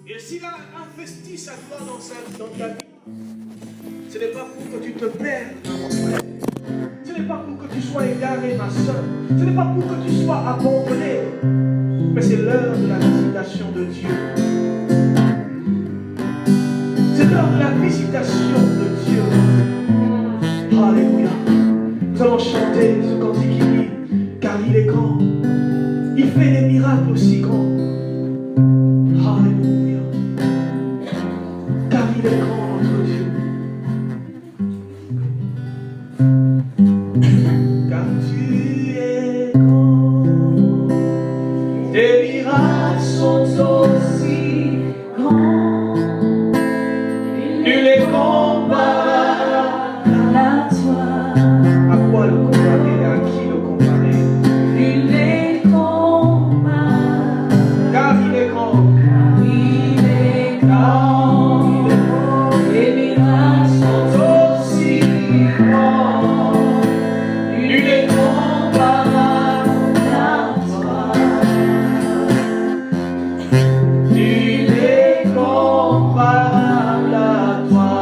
Et s'il a investi sa gloire dans ta vie, ce n'est pas pour que tu te perdes, mon frère. Ce n'est pas pour que tu sois égaré, ma soeur. Ce n'est pas pour que tu sois abandonné. Mais c'est l'heure de la visitation de Dieu. C'est l'heure de la visitation de Dieu. Alléluia. Nous allons chanter ce cantique qui dit, car il est grand. Il fait des miracles aussi grands. Alléluia. Car il est grand, notre Dieu. Car tu es grand. Tes miracles sont aussi grands. Nul est comparable à toi. À quoi le comparer? À qui le comparer? Nul est comparable. Car il est grand. Car il est grand. Il est grand. Tes miracles sont aussi grands. Nul est comparable à toi. Nul est comparable à toi,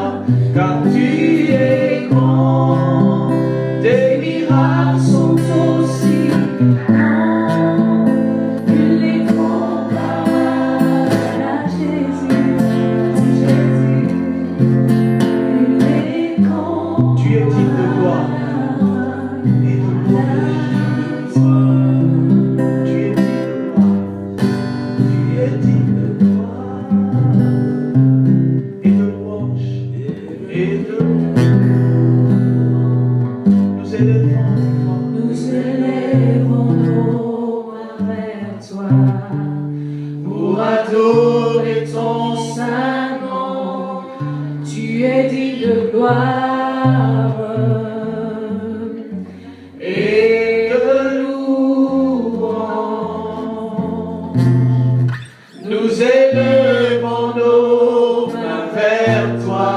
car tu es grand. Tes miracles sont aussi grands. Nul est comparable à Jésus. Jésus, nul est grand. Tu es digne de gloire et de louange. Tu es digne de gloire. Tu es digne de gloire et de louange et de nous élevons nos mains vers toi pour adorer ton saint nom. Tu es digne de gloire et de louange. Nous élevons nos mains vers toi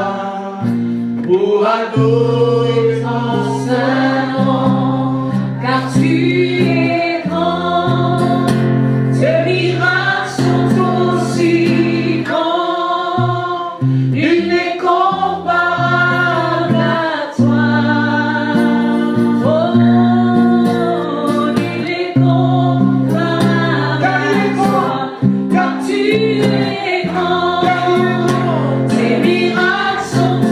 pour adorer ton saint nom, car tu es grand. Tes miracles sont aussi grands. Nul n'est comparable à toi. Oh, nul n'est comparable à toi, car tu es grand. Tes miracles sont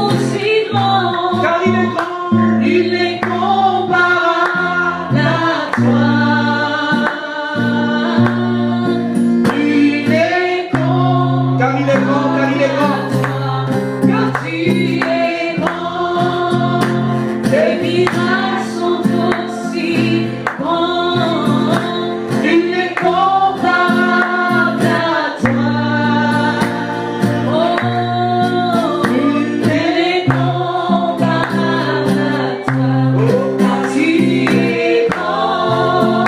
aussi grands. Car il est grand. Nul n'est comparable à toi. Nul n'est comparable. Car il est grand, car il est grand. Car tu es grand. Tes miracles sont aussi grands. Nul n'est comparable à toi. Oh, nul n'est comparable à toi. Car tu es grand.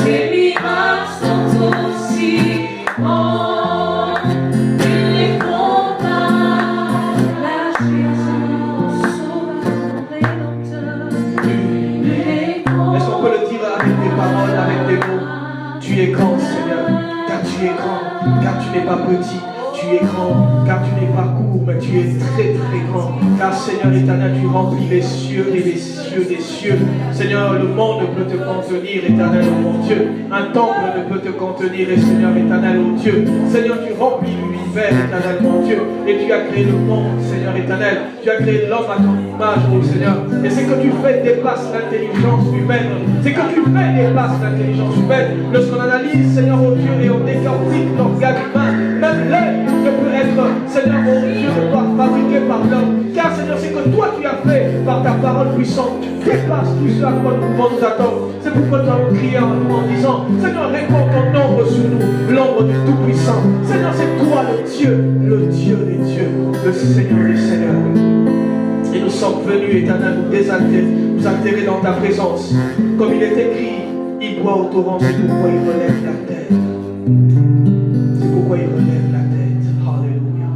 Tes miracles sont aussi grands. Nul n'est comparable à Jésus, mon sauveur, mon rédempteur. Nul n'est Est-ce qu'on peut le dire avec des paroles, avec des mots? Tu es grand, Seigneur, car tu es grand, car tu n'es pas petit. Tu es grand, car tu n'es pas court, mais tu es très très grand. Car Seigneur éternel, tu remplis les cieux et les cieux des cieux. Seigneur, le monde ne peut te contenir, éternel, oh mon Dieu. Un temple ne peut te contenir, et Seigneur éternel, oh Dieu. Seigneur, tu remplis l'univers, éternel, mon Dieu. Et tu as créé le monde, Seigneur éternel. Tu as créé l'homme à ton image, oh Seigneur. Et ce que tu fais dépasse l'intelligence humaine. Ce que tu fais dépasse l'intelligence humaine. Lorsqu'on analyse, Seigneur, oh Dieu, et on décortique l'organe humain, même l'œil ne peut être, Seigneur, oh Dieu, pas fabriqué par l'homme. Car Seigneur, c'est que toi tu as fait par ta parole puissante. Dépasse tout ce à quoi nous pouvons nous attendre. C'est pourquoi nous avons crié en nous en disant, Seigneur, réponds ton ombre sur nous, l'ombre du Tout-Puissant. Seigneur, c'est toi le Dieu des dieux, le Seigneur des seigneurs. Et nous sommes venus, éternel, nous altérer dans ta présence. Comme il est écrit, il boit au torrent, c'est pourquoi il relève la tête. C'est pourquoi il relève la tête. Alléluia.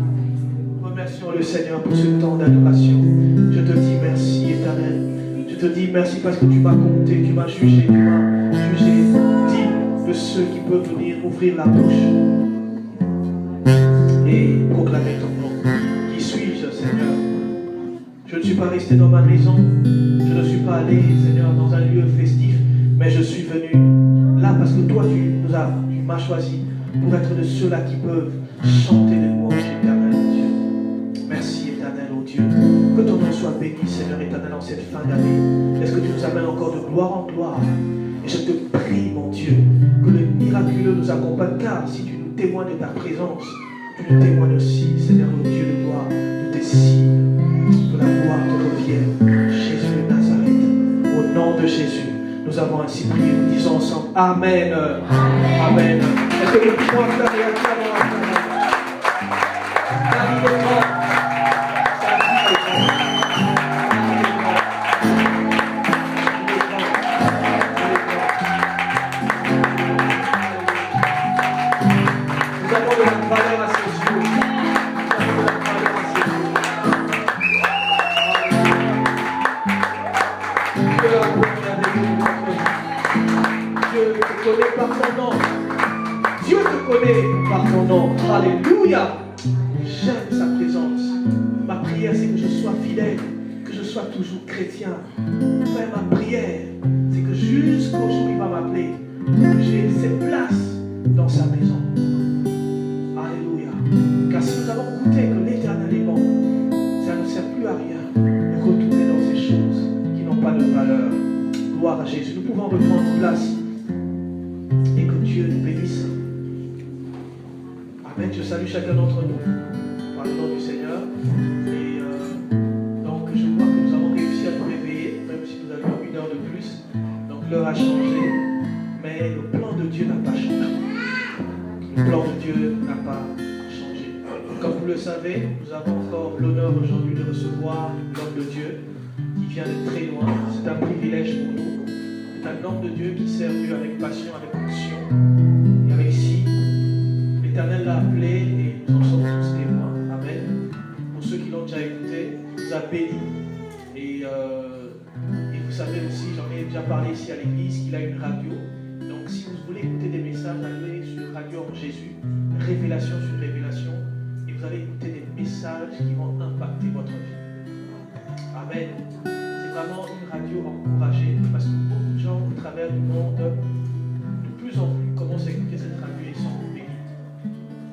Remercions le Seigneur pour ce temps d'adoration. Je te dis merci, éternel. Je te dis merci parce que tu m'as compté, tu m'as jugé, tu m'as jugé digne de ceux qui peuvent venir ouvrir la bouche et proclamer ton nom. Qui suis-je, Seigneur? Je ne suis pas resté dans ma maison, je ne suis pas allé, Seigneur, dans un lieu festif, mais je suis venu là parce que toi, tu m'as choisi pour être de ceux-là qui peuvent chanter les louanges éternelles, Dieu. Merci, éternel, oh Dieu. Que ton nom soit béni, Seigneur éternel, en cette fin d'année. Est-ce que tu nous amènes encore de gloire en gloire? Et je te prie, mon Dieu, que le miraculeux nous accompagne, car si tu nous témoignes de ta présence, tu nous témoignes aussi, Seigneur, oh Dieu de gloire, de tes signes. Que la gloire te revienne, Jésus de Nazareth. Au nom de Jésus, nous avons ainsi prié. Nous disons ensemble Amen. Amen. Est-ce que nous pouvons acclamer nous avons de la valeur à ses yeux. Dieu te connaît par ton nom. Dieu te connaît par ton nom. Alléluia. J'aime sa présence. Ma prière, c'est que je sois fidèle, que je sois toujours chrétien. Mais ma prière, c'est que jusqu'au jour où il va m'appeler, que j'ai cette place dans sa maison. Alléluia. Car si nous avons goûté que l'Éternel est bon, ça ne sert plus à rien de retourner dans ces choses qui n'ont pas de valeur. Gloire à Jésus. Nous pouvons reprendre place et que Dieu nous bénisse. Amen. Je salue chacun d'entre nous par le nom du Seigneur. Et donc je crois que nous avons réussi à nous réveiller, même si nous avions une heure de plus. Donc l'heure a changé, mais le plan de Dieu n'a pas changé. Le plan de Dieu n'a pas changé. Comme vous le savez, nous avons encore l'honneur aujourd'hui de recevoir l'homme de Dieu qui vient de très loin. C'est un privilège pour nous. C'est un homme de Dieu qui sert Dieu avec passion, avec onction et avec si. L'Éternel l'a appelé et nous en sommes tous témoins. Amen. Pour ceux qui l'ont déjà écouté, il nous a bénis. Et vous savez aussi, j'en ai déjà parlé ici à l'église, qu'il a une radio. Donc si vous voulez écouter des messages, allez sur Radio en Jésus, révélation sur révélation, et vous allez écouter des messages qui vont impacter votre vie. Amen. C'est vraiment une radio encouragée parce que beaucoup de gens au travers du monde, de plus en plus, commencent à écouter cette radio et sont bénis.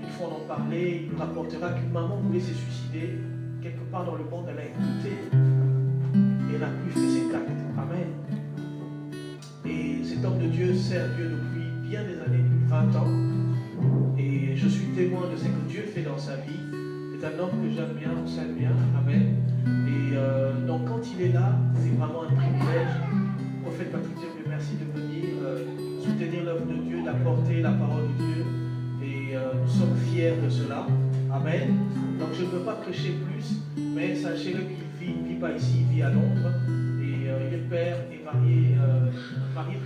Il faut en parler. Il nous rapportera qu'une maman voulait se suicider. Quelque part dans le monde, elle a écouté et elle a pu faire ses actes. Amen. Et cet homme de Dieu sert Dieu depuis bien des années, depuis 20 ans. Et je suis témoin de ce que Dieu fait dans sa vie. C'est un homme que j'aime bien, on s'aime bien. Amen. Et donc quand il est là, c'est vraiment un privilège. Prophète Patrick, Dieu me remercie de venir soutenir l'œuvre de Dieu, d'apporter la parole de Dieu. Et nous sommes fiers de cela. Amen. Donc je ne veux pas prêcher plus, mais sachez-le qu'il ne vit pas ici, il vit à Londres. Et il est père et marié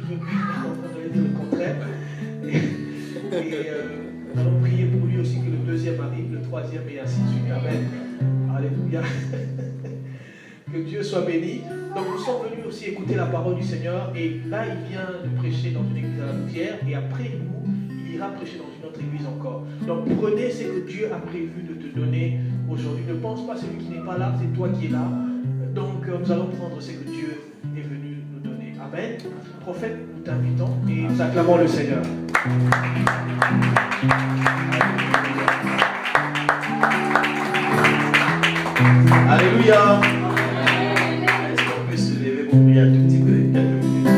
plus de lui, donc on va dire le contraire. Et nous allons prier pour lui aussi que le deuxième arrive, le troisième et ainsi de suite. Amen. Alléluia. Que Dieu soit béni. Donc nous sommes venus aussi écouter la parole du Seigneur. Et là, il vient de prêcher dans une église à la Louvière. Et après nous, il ira prêcher dans une autre église encore. Donc prenez ce que Dieu a prévu de te donner aujourd'hui. Ne pense pas celui qui n'est pas là, c'est toi qui es là. Donc nous allons prendre ce que Dieu est venu nous donner. Amen. Prophète, nous t'invitons et nous acclamons le Seigneur. Alléluia. Est-ce qu'on peut se lever pour prier un tout petit peu, quelques minutes?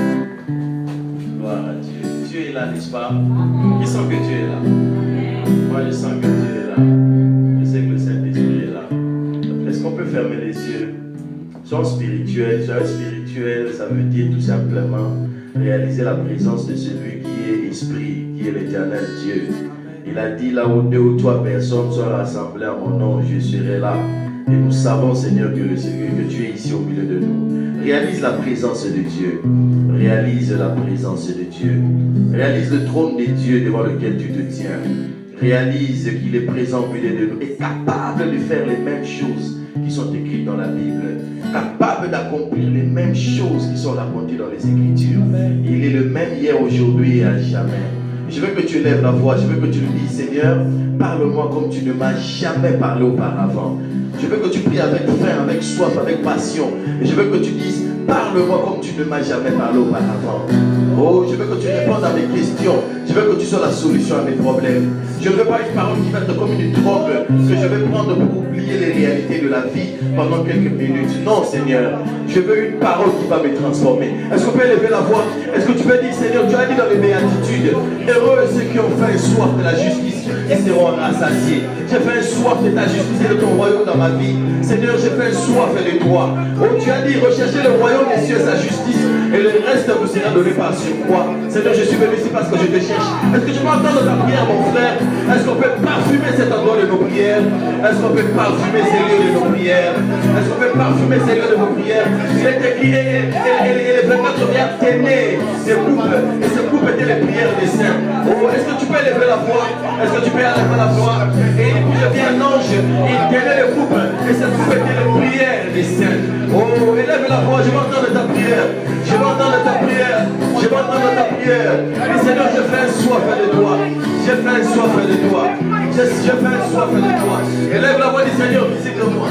Gloire à Dieu. Dieu est là, n'est-ce pas? Qui sent que Dieu est là? Moi, je sens que Dieu est là. Je sais que le Saint-Esprit est là. Est-ce qu'on peut fermer les yeux? Sois spirituel. Sois spirituel, ça veut dire tout simplement réaliser la présence de celui qui est esprit, qui est l'éternel Dieu. Il a dit là où 2 ou 3 personnes sont rassemblées à mon nom, je serai là. Et nous savons, Seigneur, que tu es ici au milieu de nous. Réalise la présence de Dieu. Réalise la présence de Dieu. Réalise le trône de Dieu devant lequel tu te tiens. Réalise qu'il est présent au milieu de nous et capable de faire les mêmes choses qui sont écrites dans la Bible. Capable d'accomplir les mêmes choses qui sont racontées dans les Écritures. Il est le même hier, aujourd'hui et à jamais. Je veux que tu élèves la voix. Je veux que tu lui dises, Seigneur, parle-moi comme tu ne m'as jamais parlé auparavant. Je veux que tu pries avec faim, avec soif, avec passion. Et je veux que tu dises, parle-moi comme tu ne m'as jamais parlé auparavant. Oh, je veux que tu répondes à mes questions. Je veux que tu sois la solution à mes problèmes. Je ne veux pas une parole qui va être comme une drogue que je vais prendre pour oublier les réalités de la vie pendant quelques minutes. Non, Seigneur. Je veux une parole qui va me transformer. Est-ce qu'on peut élever la voix? Est-ce que tu peux dire, Seigneur, tu as dit dans les béatitudes, heureux ceux qui ont faim et soif de la justice et seront rassasiés. J'ai fait soif de ta justice et de ton royaume dans ma vie. Seigneur, j'ai fait soif de toi. Oh, tu as dit, recherchez le royaume des cieux et sa justice, et le reste vous sera donné par surcroît. Seigneur, je suis venu ici parce que je te cherche. Est-ce que tu peux entendre ta prière, mon frère? Est-ce qu'on peut parfumer cet endroit de nos prières? Est-ce qu'on peut parfumer ces lieux de nos prières? Est-ce qu'on peut parfumer ces lieux de nos prières? Il est écrit, et les 24 heures tenaient ces couples, et ces couples étaient les prières des saints. Oh, est-ce que tu peux élever la voix? Est-ce que tu peux élever la voix? Et puis je vis un ange, il tenait les couples, et ces couples étaient les prières des saints. Oh, élève la voix, je vais entendre ta prière. Je vais entendre ta prière. Je vais entendre ta prière. Et Seigneur, je fais un soif de toi. Je fais un soif de toi. Je fais un soif de toi. Élève la voix du Seigneur, visite-moi.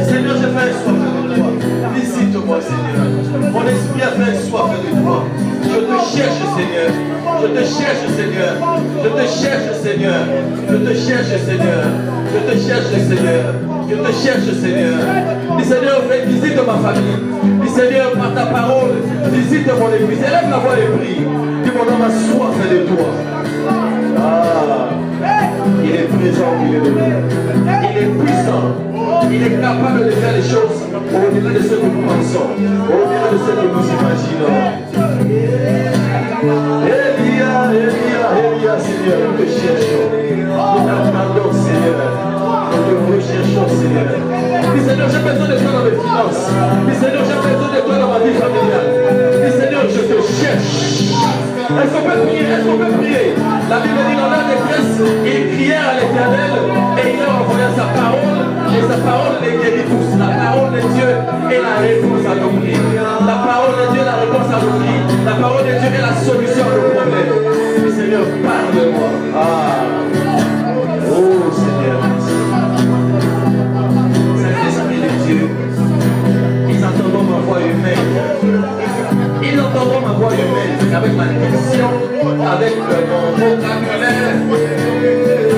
Seigneur, je fais un soif de toi. Visite-moi, Seigneur. Mon esprit a fait un soif de toi. Je te cherche, Seigneur. Je te cherche, Seigneur. Je te cherche, Seigneur. Je te cherche, Seigneur. Je te cherche, Seigneur. Je te cherche, Seigneur. Dis, Seigneur, visite ma famille. Dis, Seigneur, par ta parole, visite mon église. Élève la voix et prie. Dis, mon âme a soif de toi. Ah, il est présent, il est venu. Il est puissant. Il est capable de faire les choses au-delà de ce que nous pensons, au-delà de ce que nous imaginons. Elia, Seigneur, nous te cherchons. Nous t'attendons, Seigneur. Nous te recherchons, Seigneur. Dis, Seigneur, j'ai besoin de toi dans mes finances. Dis, Seigneur, j'ai besoin de toi dans ma vie familiale. Dis, Seigneur, je te cherche. Est-ce qu'on peut prier? Est-ce qu'on peut prier? La Bible dit dans l'heure des grâces, ils crièrent à l'Éternel et il leur envoya sa parole. Et sa parole les guérit tous. La parole de Dieu est la réponse à nos prières. La parole de Dieu est la réponse à nos prières. La parole de Dieu est la solution à nos problèmes. Mais Seigneur, parle-moi. Oh Seigneur. Saint-Esprit de Dieu, ils entendront ma voix humaine. Ils entendront ma voix humaine avec ma diction, avec mon vocabulaire.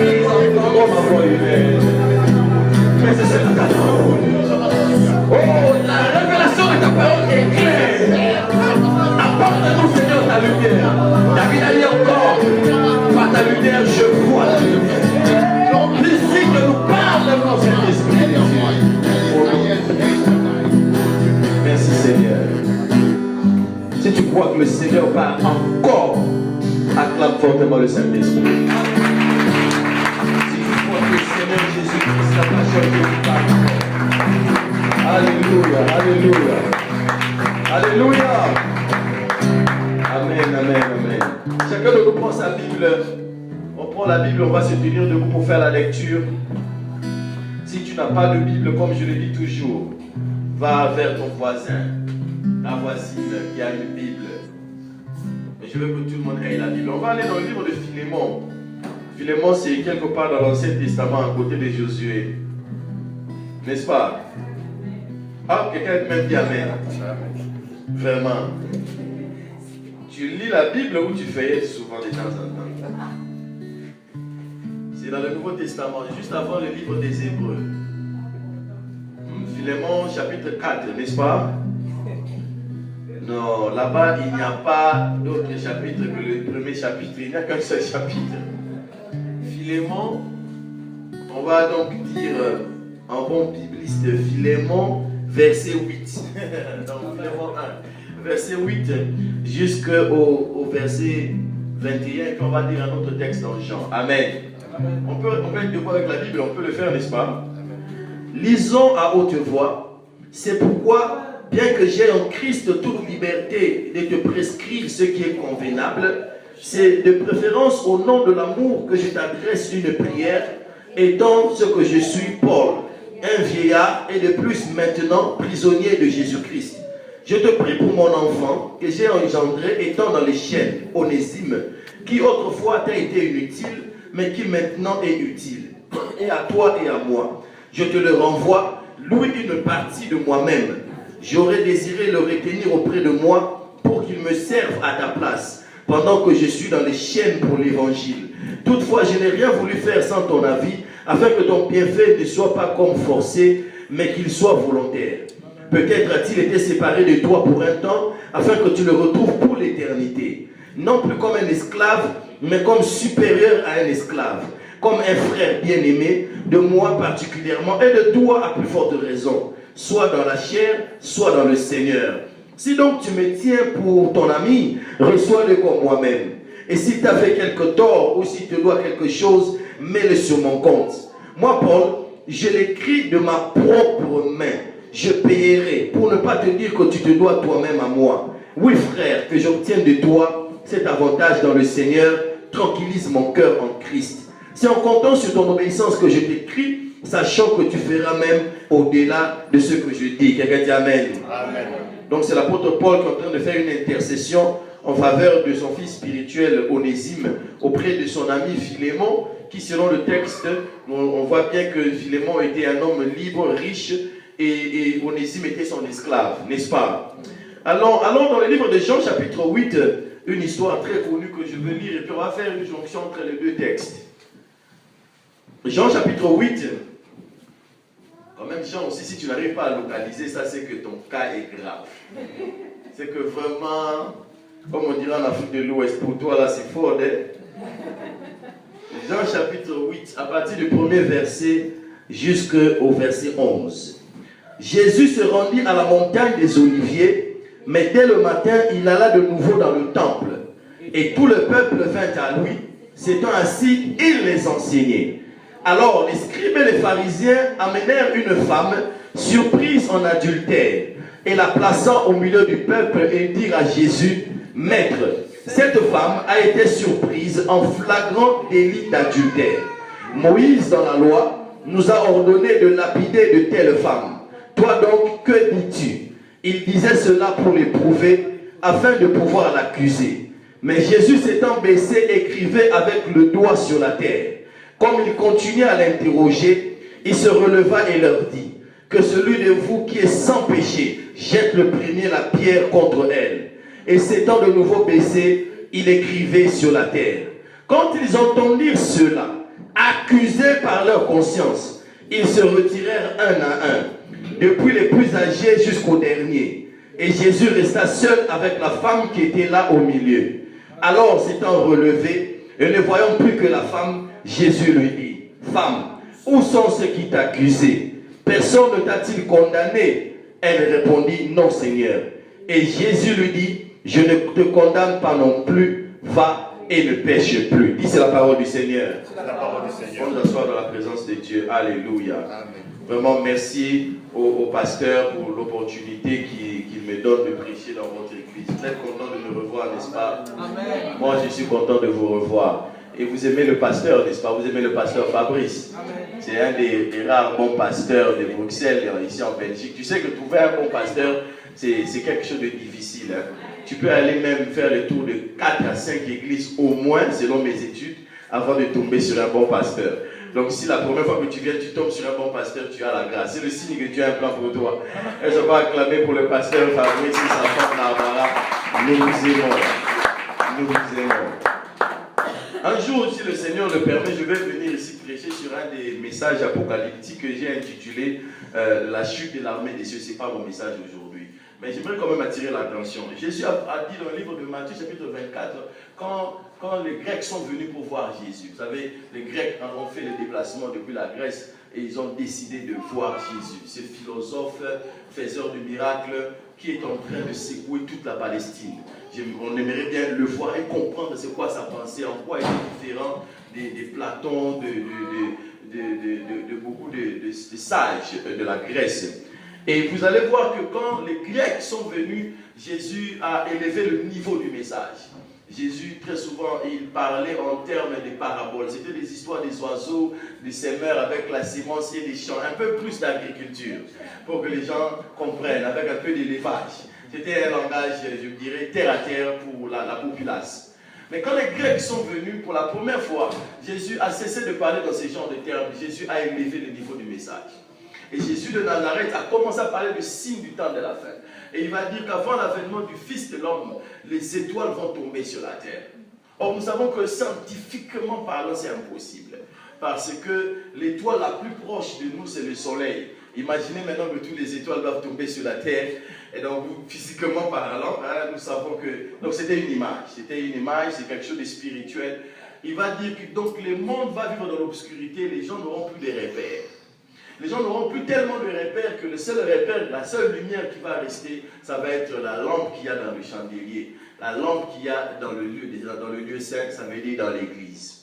Ils entendront ma voix humaine. Mais c'est la parole. Oh, la révélation de ta parole est claire. Apporte-nous, Seigneur, ta lumière. David a dit encore, par ta lumière, je vois la lumière. Visite, nous parle dans cet esprit. Merci, Seigneur. Si tu crois que le Seigneur parle encore, acclame fortement le Saint-Esprit. Seigneur Jésus-Christ, la passion de Dieu. Alléluia, alléluia. Alléluia. Amen, amen, amen. Chacun de nous prend sa Bible. On prend la Bible, on va se tenir debout pour faire la lecture. Si tu n'as pas de Bible, comme je le dis toujours, va vers ton voisin, ta voisine qui a une Bible. Mais je veux que tout le monde ait la Bible. On va aller dans le livre de Philémon. Philémon, c'est quelque part dans l'Ancien Testament à côté de Josué. N'est-ce pas? Ah, quelqu'un même dit Amen. Vraiment. Tu lis la Bible ou tu feuillettes souvent de temps en temps? C'est dans le Nouveau Testament, juste avant le livre des Hébreux. Philémon, chapitre 4, n'est-ce pas? Non, là-bas, il n'y a pas d'autre chapitre que le premier chapitre. Il n'y a qu'un seul chapitre. Philémon, on va donc dire en bon bibliste, Philémon, verset 8. Donc Philémon 1, verset 8 jusqu'au verset 21, qu'on va dire un autre texte dans Jean. Amen. On peut être debout avec la Bible, on peut le faire, n'est-ce pas? Lisons à haute voix. C'est pourquoi, bien que j'aie en Christ toute liberté de te prescrire ce qui est convenable, c'est de préférence au nom de l'amour que je t'adresse une prière, étant ce que je suis, Paul, un vieillard et de plus maintenant prisonnier de Jésus-Christ. Je te prie pour mon enfant que j'ai engendré étant dans les chaînes, Onésime, qui autrefois t'a été inutile, mais qui maintenant est utile. Et à toi et à moi. Je te le renvoie, loue une partie de moi-même. J'aurais désiré le retenir auprès de moi pour qu'il me serve à ta place, pendant que je suis dans les chaînes pour l'évangile. Toutefois, je n'ai rien voulu faire sans ton avis, afin que ton bienfait ne soit pas comme forcé, mais qu'il soit volontaire. Peut-être a-t-il été séparé de toi pour un temps, afin que tu le retrouves pour l'éternité. Non plus comme un esclave, mais comme supérieur à un esclave, comme un frère bien-aimé, de moi particulièrement, et de toi à plus forte raison, soit dans la chair, soit dans le Seigneur. Si donc tu me tiens pour ton ami, reçois-le comme moi-même. Et si tu as fait quelque tort, ou si tu dois quelque chose, mets-le sur mon compte. Moi, Paul, je l'écris de ma propre main. Je payerai, pour ne pas te dire que tu te dois toi-même à moi. Oui, frère, que j'obtienne de toi cet avantage dans le Seigneur, tranquillise mon cœur en Christ. C'est en comptant sur ton obéissance que je t'écris, sachant que tu feras même au-delà de ce que je dis. Quelqu'un dit Amen. Amen. Donc c'est l'apôtre Paul qui est en train de faire une intercession en faveur de son fils spirituel Onésime auprès de son ami Philémon, qui selon le texte, on voit bien que Philémon était un homme libre, riche, et Onésime était son esclave, n'est-ce pas? Allons dans le livre de Jean chapitre 8, une histoire très connue que je veux lire, et puis on va faire une jonction entre les deux textes. Jean chapitre 8, quand même Jean aussi, si tu n'arrives pas à localiser ça, c'est que ton cas est grave. C'est que vraiment, comme on dirait en Afrique de l'Ouest, pour toi là c'est fort, hein? Jean chapitre 8, à partir du premier verset jusqu'au verset 11. Jésus se rendit à la montagne des Oliviers, mais dès le matin, il alla de nouveau dans le temple. Et tout le peuple vint à lui, s'étant assis, il les enseignait. Alors les scribes et les pharisiens amenèrent une femme surprise en adultère, et la plaçant au milieu du peuple, et dirent à Jésus, « Maître, cette femme a été surprise en flagrant délit d'adultère. Moïse, dans la loi, nous a ordonné de lapider de telles femmes. Toi donc, que dis-tu » Il disait cela pour l'éprouver, afin de pouvoir l'accuser. Mais Jésus s'étant baissé, écrivait avec le doigt sur la terre. Comme il continuait à l'interroger, il se releva et leur dit, « Que celui de vous qui est sans péché jette le premier la pierre contre elle. » Et s'étant de nouveau baissé, il écrivait sur la terre. Quand ils entendirent cela, accusés par leur conscience, ils se retirèrent un à un, depuis les plus âgés jusqu'au dernier. Et Jésus resta seul avec la femme qui était là au milieu. Alors, s'étant relevé, et ne voyant plus que la femme, Jésus lui dit, « Femme, où sont ceux qui t'accusaient? Personne ne t'a-t-il condamné ?» Elle répondit, « Non, Seigneur. » Et Jésus lui dit, « Je ne te condamne pas non plus, va et ne pêche plus. » Dis, c'est la parole du Seigneur. C'est la parole du Seigneur. On nous assoit dans la présence de Dieu. Alléluia. Amen. Vraiment, merci au pasteur pour l'opportunité qu'il me donne de prêcher dans votre église. Vous êtes content de me revoir, n'est-ce pas? Amen. Moi, je suis content de vous revoir. Et vous aimez le pasteur, n'est-ce pas? Vous aimez le pasteur Fabrice. C'est un des rares bons pasteurs de Bruxelles, ici en Belgique. Tu sais que trouver un bon pasteur, c'est quelque chose de difficile. Hein? Tu peux aller même faire le tour de 4 à 5 églises au moins, selon mes études, avant de tomber sur un bon pasteur. Donc si la première fois que tu viens, tu tombes sur un bon pasteur, tu as la grâce. C'est le signe que Dieu a un plan pour toi. Et je vais acclamer pour le pasteur Fabrice et sa femme Barbara. Nous vous aimons. Nous vous aimons. Un jour, si le Seigneur le permet, je vais venir ici prêcher sur un des messages apocalyptiques que j'ai intitulé La chute de l'armée des cieux. Ce n'est pas mon message aujourd'hui. Mais j'aimerais quand même attirer l'attention. Jésus a dit dans le livre de Matthieu, chapitre 24, quand les Grecs sont venus pour voir Jésus. Vous savez, les Grecs ont fait le déplacement depuis la Grèce et ils ont décidé de voir Jésus. Ce philosophe, faiseur de miracles, qui est en train de secouer toute la Palestine. On aimerait bien le voir et comprendre c'est quoi sa pensée, en quoi il est différent de Platon, de beaucoup de sages de la Grèce. Et vous allez voir que quand les Grecs sont venus, Jésus a élevé le niveau du message. Jésus, très souvent, il parlait en termes de paraboles. C'était des histoires des oiseaux, des semeurs avec la sémencier des champs, un peu plus d'agriculture, pour que les gens comprennent, avec un peu d'élevage. C'était un langage, je dirais, terre à terre pour la populace. Mais quand les Grecs sont venus pour la première fois, Jésus a cessé de parler dans ces genres de termes. Jésus a élevé le niveau du message. Et Jésus de Nazareth a commencé à parler du signe du temps de la fin. Et il va dire qu'avant l'avènement du Fils de l'homme, les étoiles vont tomber sur la terre. Or, nous savons que scientifiquement parlant, c'est impossible. Parce que l'étoile la plus proche de nous, c'est le soleil. Imaginez maintenant que toutes les étoiles doivent tomber sur la terre. Et donc, physiquement parlant, nous savons que... Donc, c'était une image. C'était une image, c'est quelque chose de spirituel. Il va dire que donc, le monde va vivre dans l'obscurité, les gens n'auront plus de repères. Les gens n'auront plus tellement de repères que le seul repère, la seule lumière qui va rester, ça va être la lampe qu'il y a dans le chandelier. La lampe qu'il y a dans le lieu saint, ça veut dire dans l'église.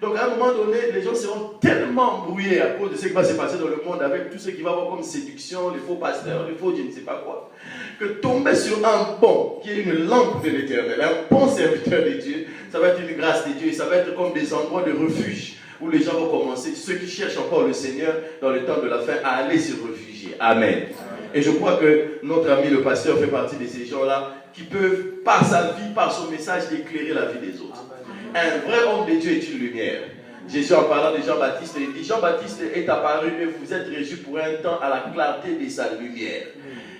Donc à un moment donné, les gens seront tellement embrouillés à cause de ce qui va se passer dans le monde avec tout ce qui va avoir comme séduction, les faux pasteurs, les faux je ne sais pas quoi, que tomber sur un pont qui est une lampe de l'éternel, un pont serviteur de Dieu, ça va être une grâce de Dieu, ça va être comme des endroits de refuge où les gens vont commencer, ceux qui cherchent encore le Seigneur dans le temps de la fin, à aller se réfugier. Amen. Et je crois que notre ami le pasteur fait partie de ces gens-là qui peuvent, par sa vie, par son message, éclairer la vie des autres. Un vrai homme de Dieu est une lumière. Jésus, en parlant de Jean-Baptiste, il dit, Jean-Baptiste est apparu et vous êtes réjouis pour un temps à la clarté de sa lumière.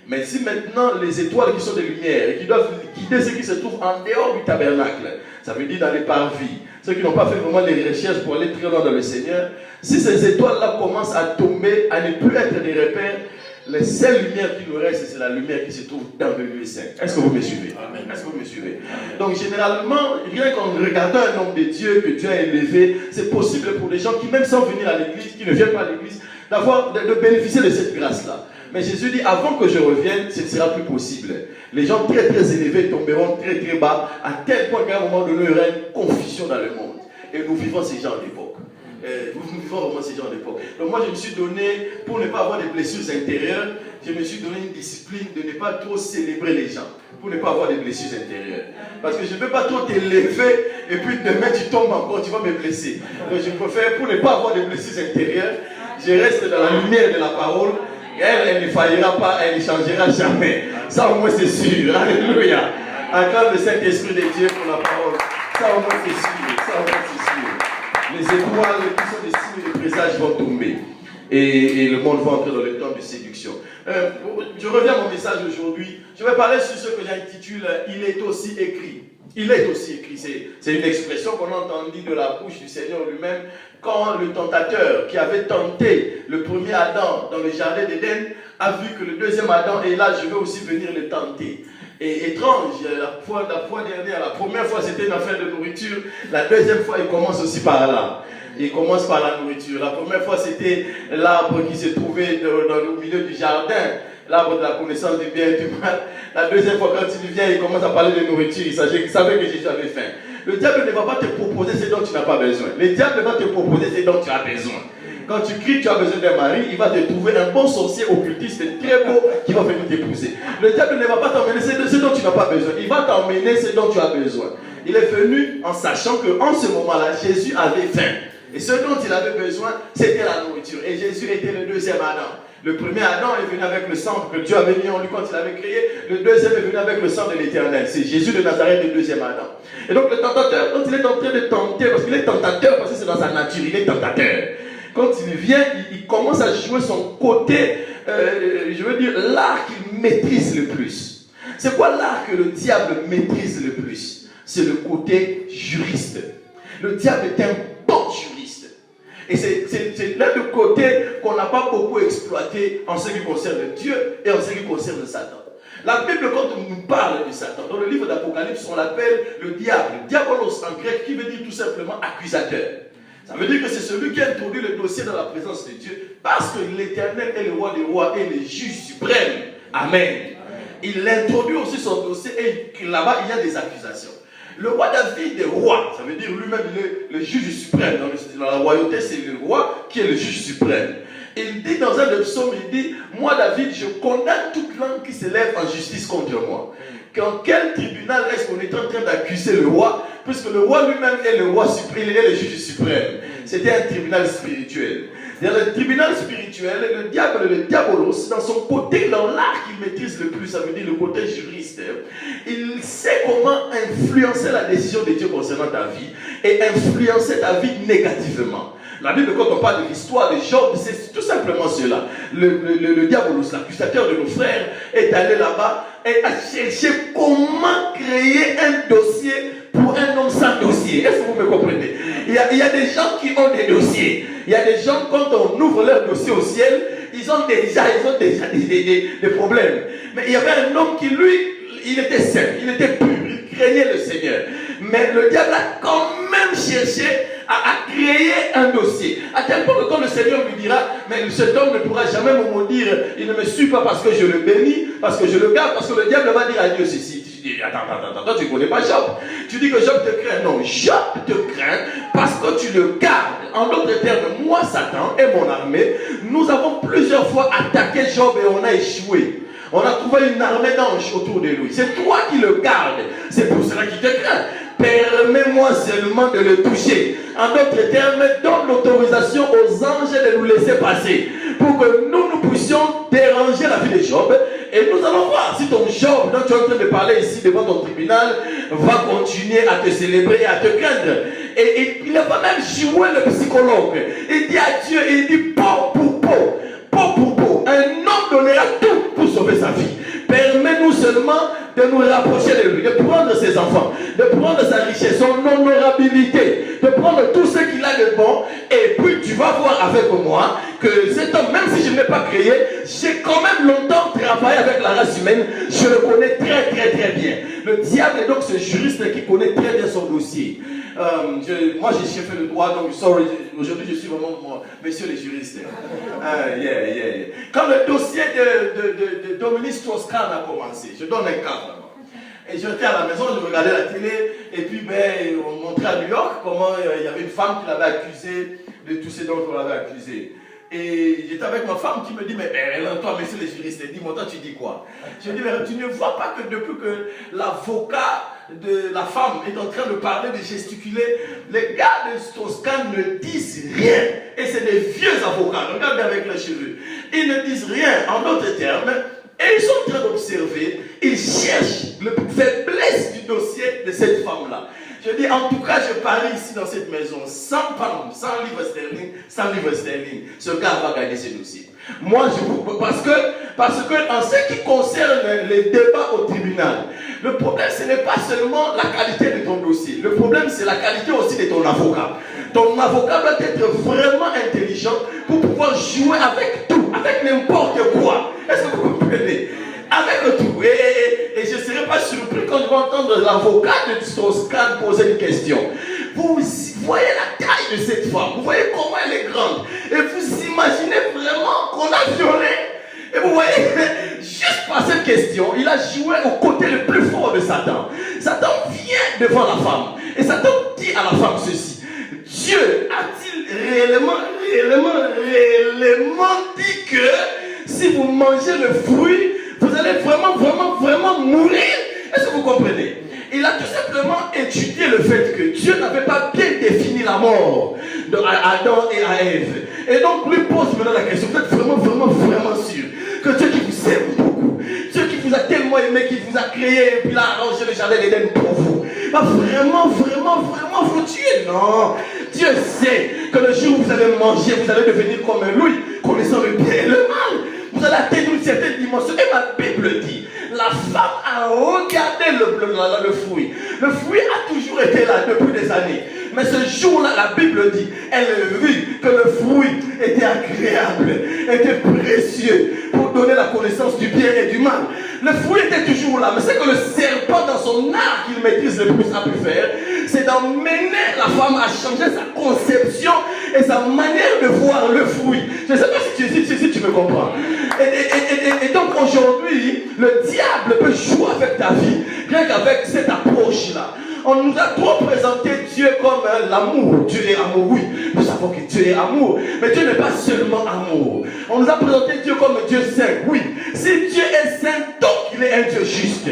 Mais si maintenant les étoiles qui sont des lumières et qui doivent guider ceux qui se trouvent en dehors du tabernacle, ça veut dire dans les parvis, ceux qui n'ont pas fait vraiment les recherches pour aller très loin dans le Seigneur, si ces étoiles-là commencent à tomber, à ne plus être des repères, les seules lumières qui nous restent, c'est la lumière qui se trouve dans le lieu saint. Est-ce que vous me suivez? Est-ce que vous me suivez? Donc généralement, rien qu'en regardant un homme de Dieu que Dieu a élevé, c'est possible pour les gens qui, même sans venir à l'église, qui ne viennent pas à l'église, de bénéficier de cette grâce-là. Mais Jésus dit, avant que je revienne, ce ne sera plus possible. Les gens très très élevés tomberont très très bas, à tel point qu'à un moment donné, il y aura une confusion dans le monde. Et nous vivons ces genres d'époque. Nous vivons vraiment ces genres d'époque. Donc moi, je me suis donné, pour ne pas avoir des blessures intérieures, je me suis donné une discipline de ne pas trop célébrer les gens, pour ne pas avoir des blessures intérieures. Parce que je ne veux pas trop t'élever, et puis demain tu tombes encore, tu vas me blesser. Donc je préfère, pour ne pas avoir des blessures intérieures, je reste dans la lumière de la parole. Elle ne faillira pas, elle ne changera jamais. Ça au moins c'est sûr. Alléluia. Acclame le Saint-Esprit de Dieu pour la parole. Ça au moins c'est sûr. Ça au moins c'est sûr. Les étoiles qui sont des signes de présage vont tomber. Et le monde va entrer dans le temps de séduction. Je reviens à mon message aujourd'hui. Je vais parler sur ce que j'intitule « Il est aussi écrit ». Il est aussi écrit. C'est une expression qu'on a entendue de la bouche du Seigneur lui-même quand le tentateur qui avait tenté le premier Adam dans le jardin d'Éden a vu que le deuxième Adam est là, je vais aussi venir le tenter. Et étrange, la fois dernière, la première fois c'était une affaire de nourriture, la deuxième fois il commence aussi par là. Il commence par la nourriture. La première fois c'était l'arbre qui se trouvait dans le milieu du jardin, l'arbre de la connaissance du bien et du mal. La deuxième fois quand il vient, il commence à parler de nourriture, il savait que Jésus avait faim. Le diable ne va pas te proposer ce dont tu n'as pas besoin. Le diable va te proposer ce dont tu as besoin. Quand tu cries, tu as besoin d'un mari, il va te trouver un bon sorcier occultiste très beau qui va venir t'épouser. Le diable ne va pas t'emmener ce dont tu n'as pas besoin. Il va t'emmener ce dont tu as besoin. Il est venu en sachant qu'en ce moment-là, Jésus avait faim. Et ce dont il avait besoin, c'était la nourriture. Et Jésus était le deuxième Adam. Le premier Adam est venu avec le sang que Dieu avait mis en lui quand il avait créé. Le deuxième est venu avec le sang de l'Éternel. C'est Jésus de Nazareth, le deuxième Adam. Et donc le tentateur, quand il est en train de tenter, parce qu'il est tentateur, parce que c'est dans sa nature, il est tentateur. Quand il vient, il commence à jouer son côté, je veux dire, l'art qu'il maîtrise le plus. C'est quoi l'art que le diable maîtrise le plus? C'est le côté juriste. Le diable est un bon juriste. Et c'est là le côté qu'on n'a pas beaucoup exploité en ce qui concerne Dieu et en ce qui concerne Satan. La Bible, quand on nous parle de Satan, dans le livre d'Apocalypse, on l'appelle le diable. Diabolos en grec, qui veut dire tout simplement accusateur. Ça veut dire que c'est celui qui a introduit le dossier dans la présence de Dieu, parce que l'Éternel est le roi des rois et le juge suprême. Amen. Il introduit aussi son dossier et là-bas, il y a des accusations. Le roi David est roi, ça veut dire lui-même il est le juge suprême. Dans la royauté, c'est le roi qui est le juge suprême. Il dit dans un des psaumes, il dit, moi David, je condamne toute langue qui s'élève en justice contre moi. Dans quel tribunal est-ce qu'on est en train d'accuser le roi? Puisque le roi lui-même est le roi suprême, il est le juge suprême. c'était un tribunal spirituel. Dans le tribunal spirituel, le diable, le diabolos, dans son côté, dans l'art qu'il maîtrise le plus, ça veut dire le côté juriste, il sait comment influencer la décision de Dieu concernant ta vie et influencer ta vie négativement. La Bible, quand on parle de l'histoire de Job, c'est tout simplement cela. Le diabolos, l'accusateur de nos frères, est allé là-bas et a cherché comment créer un dossier pour un homme sans dossier. Est-ce que vous me comprenez? Il y a des gens qui ont des dossiers. Il y a des gens, quand on ouvre leur dossier au ciel, ils ont déjà des problèmes. Mais il y avait un homme qui, lui, il était saint, il était pur, il craignait le Seigneur. Mais le diable a quand même cherché à créer un dossier. À tel point que quand le Seigneur lui dira, mais cet homme ne pourra jamais me maudire, il ne me suit pas parce que je le bénis, parce que je le garde, parce que le diable va dire à Dieu ceci. Tu dis, attends, tu ne connais pas Job. Tu dis que Job te craint. Non, Job te craint parce que tu le gardes. En d'autres termes, moi, Satan et mon armée, nous avons plusieurs fois attaqué Job et on a échoué. On a trouvé une armée d'anges autour de lui. C'est toi qui le gardes. C'est pour cela qu'il te craint. Permets-moi seulement de le toucher. En d'autres termes, donne l'autorisation aux anges de nous laisser passer. Pour que nous puissions déranger la vie de Job. Et nous allons voir si ton Job, dont tu es en train de parler ici devant ton tribunal, va continuer à te célébrer et à te craindre. Et il va même jouer le psychologue. Il dit à Dieu, il dit peau pour peau. Peau pour peau. Un homme donnera tout pour sauver sa vie. Permets-nous seulement de nous rapprocher de lui, de prendre ses enfants, de prendre sa richesse, son honorabilité, de prendre tout ce qu'il a de bon. Et puis tu vas voir avec moi que cet homme, même si je ne l'ai pas créé, j'ai quand même longtemps travaillé avec la race humaine. Je le connais très bien. Le diable est donc ce juriste qui connaît très bien son dossier. Moi j'ai fait le droit, donc aujourd'hui je suis vraiment monsieur les juristes. Quand le dossier de Dominique Strauss-Kahn a commencé, je donne un cas vraiment. Et j'étais à la maison, je regardais la télé, et puis on montrait à New York comment il y avait une femme qui l'avait accusé de tout ce dont on l'avait accusé. Et j'étais avec ma femme qui me dit, mais toi, monsieur les juristes, dis-moi, toi, tu dis quoi? Je dis, mais tu ne vois pas que depuis que l'avocat de la femme est en train de parler, de gesticuler, les gars de Strauss-Kahn ne disent rien. Et c'est des vieux avocats, regardez avec les cheveux. Ils ne disent rien, en d'autres termes, et ils sont en train d'observer, ils cherchent la faiblesse du dossier de cette femme-là. Je dis, en tout cas, je parie ici dans cette maison, 100 pounds, 100 livres sterling, ce gars va gagner ce dossier. Moi, parce que en ce qui concerne les débats au tribunal, le problème, ce n'est pas seulement la qualité de ton dossier. Le problème, c'est la qualité aussi de ton avocat. Ton avocat doit être vraiment intelligent pour pouvoir jouer avec tout, avec n'importe quoi. Est-ce que vous comprenez? Avec tout. Et je ne serai pas surpris quand je vais entendre l'avocat de Strauss-Kahn poser une question. Vous voyez la taille de cette femme, vous voyez comment elle est grande, et vous imaginez vraiment qu'on a violé. Et vous voyez, juste par cette question, il a joué au côté le plus fort de Satan. Satan vient devant la femme, et Satan dit à la femme ceci: Dieu a-t-il réellement dit que si vous mangez le fruit, vous allez vraiment mourir? Est-ce que vous comprenez? Il a tout simplement étudié le fait que Dieu n'avait pas bien défini la mort à Adam et à Ève. Et donc lui pose maintenant la question, vous êtes vraiment sûr que Dieu qui vous aime beaucoup, Dieu qui vous a tellement aimé, qui vous a créé et puis il a arrangé le jardin d'Éden pour vous, va vraiment vous tuer? Non. Dieu sait que le jour où vous allez manger, vous allez devenir comme lui, connaissant le bien et le mal. Vous allez atteindre une certaine dimension. Et ma Bible dit, la femme a regardé le fruit. Le fruit a toujours été là depuis des années. Mais ce jour-là, la Bible dit, elle a vu que le fruit était agréable, était précieux pour donner la connaissance du bien et du mal. Le fruit était toujours là, mais c'est que le serpent, dans son art qu'il maîtrise le plus, a pu faire, c'est d'emmener la femme à changer sa conception et sa manière de voir le fruit. Je ne sais pas si tu me comprends. Et donc aujourd'hui, le diable peut jouer avec ta vie, rien qu'avec cette approche-là. On nous a trop présenté Dieu comme l'amour. Dieu est amour, oui. Nous savons que Dieu est amour. Mais Dieu n'est pas seulement amour. On nous a présenté Dieu comme Dieu saint, oui. Si Dieu est saint, donc il est un Dieu juste.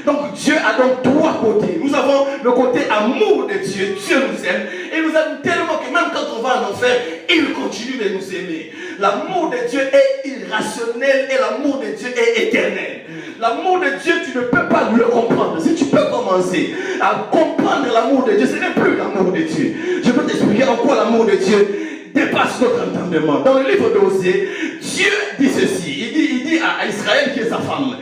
Donc Dieu a donc trois côtés. Nous avons le côté amour de Dieu. Dieu nous aime. Et nous aime tellement que même quand on va en enfer, il continue de nous aimer. L'amour de Dieu est irrationnel et l'amour de Dieu est éternel. L'amour de Dieu, tu ne peux pas le comprendre. Si tu peux commencer à comprendre l'amour de Dieu, ce n'est plus l'amour de Dieu. Je peux t'expliquer en quoi l'amour de Dieu dépasse notre entendement. Dans le livre d'Osée, Dieu dit ceci. Il dit à Israël qui est sa femme,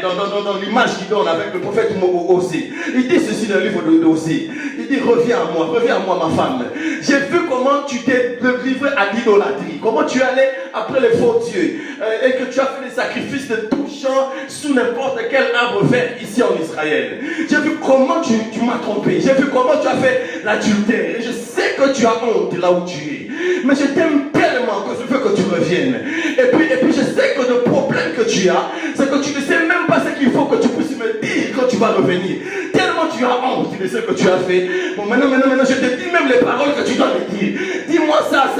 dans l'image qu'il donne avec le prophète Osée, il dit ceci dans le livre d'Osée. Il dit, reviens à moi ma femme. J'ai vu comment tu t'es livré à l'idolâtrie, comment tu allais après les faux dieux, et que tu as fait des sacrifices de tout genre sous n'importe quel arbre vert ici en Israël. J'ai vu comment tu m'as trompé, j'ai vu comment tu as fait l'adultère, et je sais que tu as honte là où tu es. Mais je t'aime tellement que je veux que tu reviennes. Et puis je sais que le problème que tu as, c'est que tu ne sais même pas ce qu'il faut que tu puisses me dire quand tu vas revenir. Tellement tu as honte de ce que tu as fait. Bon, maintenant, je te dis même les paroles que tu dois me dire. Dis-moi ça,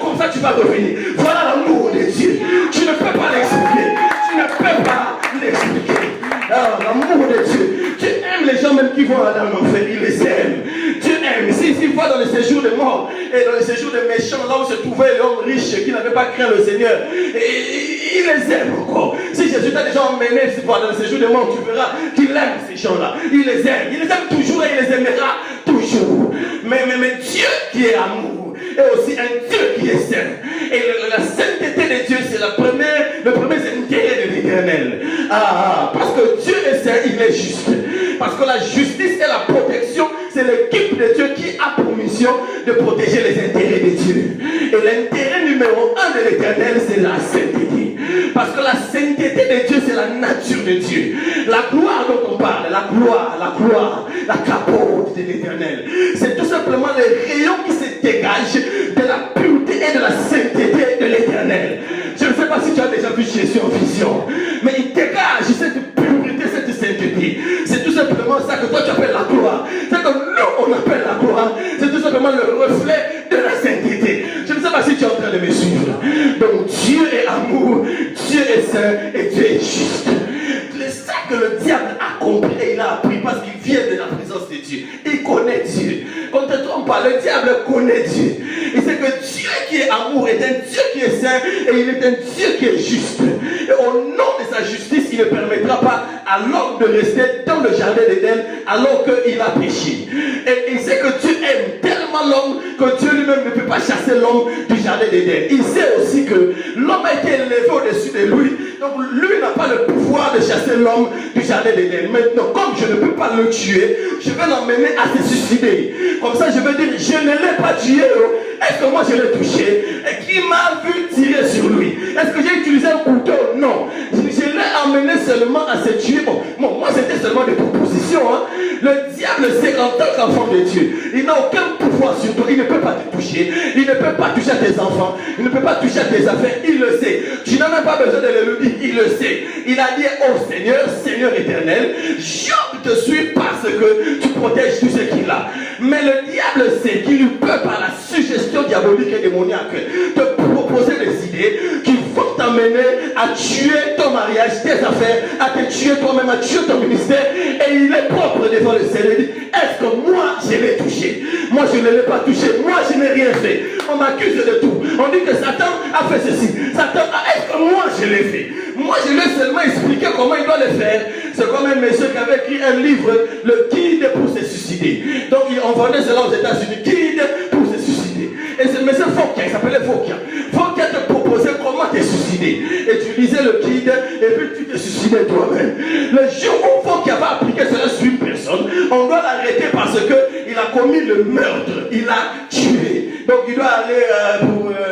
comme ça tu vas revenir. Voilà l'amour de Dieu. Tu ne peux pas l'expliquer. Tu ne peux pas l'expliquer. Alors, l'amour de Dieu. Tu aimes les gens même qui vont aller en enfer. Il les aime. Dieu aime. S'il va dans le séjour des morts et dans le séjour des méchants, là où se trouvait l'homme riche qui n'avait pas craint le Seigneur, et il les aime encore. Si Jésus t'a déjà emmené dans le séjour des morts, tu verras qu'il aime ces gens-là. Il les aime. Il les aime toujours et il les aimera toujours. Mais Dieu qui est amour est aussi un Dieu qui est saint. Et la sainteté de Dieu, c'est le premier intérêt de l'Éternel. Parce que Dieu est saint, il est juste. Parce que la justice et la protection, c'est l'équipe de Dieu qui a pour mission de protéger les intérêts de Dieu. Et l'intérêt numéro 1 de l'Éternel, c'est la sainteté. Parce que la sainteté de Dieu, c'est la nature de Dieu. La gloire dont on parle, la gloire, la capote de l'Éternel, c'est tout simplement les rayons qui se dégagent de la pureté et de la sainteté de l'Éternel. Je ne sais pas si tu as déjà vu Jésus en vision, mais il dégage cette pureté, cette sainteté. C'est tout simplement ça que toi tu appelles la gloire. C'est que nous on appelle la gloire. C'est tout simplement le reflet de la sainteté. Je ne sais pas si tu es en train de me suivre. Donc Dieu est amour, Dieu est saint et Dieu est juste. C'est ça que le diable a compris et il a appris parce qu'il vient de la présence de Dieu. Il connaît Dieu. Qu'on ne te trompe pas, le diable connaît Dieu. Et c'est que Dieu qui est amour est un Dieu qui est saint et il est un Dieu qui est juste. Et au nom de sa justice, il ne permettra pas à l'homme de rester dans le jardin d'Éden alors qu'il a péché. Et il sait que Dieu aime tellement l'homme que Dieu lui-même ne peut pas chasser l'homme du jardin d'Éden. Il sait aussi que l'homme a été élevé au-dessus de lui. Donc lui n'a pas le pouvoir de chasser l'homme du jardin d'Éden. Maintenant, comme je ne peux pas le tuer, je vais l'emmener à se suicider. Comme ça, je vais dire, je ne l'ai pas tué. Est-ce que moi je l'ai touché? Et qui m'a vu tirer sur lui? Est-ce que j'ai utilisé un couteau? Non. Je l'ai emmené seulement à se tuer. Bon, moi c'était seulement des propositions. Le diable sait qu'en tant qu'enfant de Dieu, il n'a aucun pouvoir sur toi. Il ne peut pas te toucher. Il ne peut pas toucher à tes enfants. Il ne peut pas toucher à tes affaires. Il le sait. Tu n'en as pas besoin de le dire. Il le sait. Il a dit au Seigneur, Seigneur éternel, Job te suit parce que tu protèges tout ce qu'il a. Mais le diable sait qu'il peut par la suggestion diabolique et démoniaque te proposer des idées qui vont t'amener à tuer ton mariage, tes affaires, à te tuer toi-même, à tuer ton ministère. Et il est propre devant le Seigneur. Il dit, est-ce que moi je l'ai touché? Moi je ne l'ai pas touché. Moi je n'ai rien fait. On m'accuse de tout. On dit que Satan a fait ceci. Satan, est-ce que moi je l'ai fait? Moi je lui ai seulement expliqué comment il doit le faire. C'est comme un monsieur qui avait écrit un livre, le guide pour se suicider. Donc on vendait cela aux États-Unis, guide pour se suicider. Et ce monsieur Fokia, il s'appelait Fokia. Fokia te proposait comment te suicider. Et tu lisais le guide et puis tu te suicidais toi-même. Le jour où Fokia va appliquer cela sur une personne, on doit l'arrêter parce qu'il a commis le meurtre. Il a tué. Donc il doit aller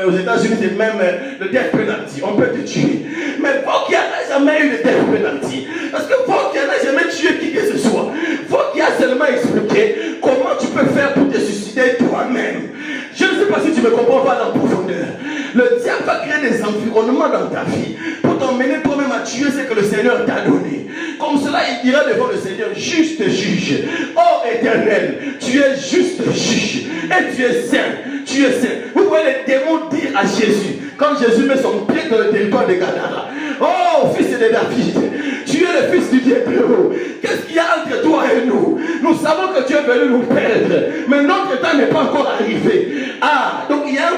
aux États-Unis, c'est même le death penalty. On peut te tuer. Mais Fokia n'a jamais eu de death penalty. Parce que Fokia n'a jamais tué qui que ce soit. Fokia a seulement expliqué comment tu peux faire pour te suicider toi-même. Je ne sais pas si tu me comprends pas en profondeur. Le diable va créer des environnements dans ta vie pour t'emmener toi-même à tuer ce que le Seigneur t'a donné. Comme cela, il dira devant le Seigneur, juste juge. Oh éternel, tu es juste juge. Et tu es saint. Tu es saint. Vous voyez les démons dire à Jésus, quand Jésus met son pied dans le territoire de Gadara, oh fils de David, tu es le fils du Dieu très haut. Qu'est-ce qu'il y a entre toi et nous? Nous savons que tu es venu nous perdre, mais notre temps n'est pas encore arrivé. Donc il y a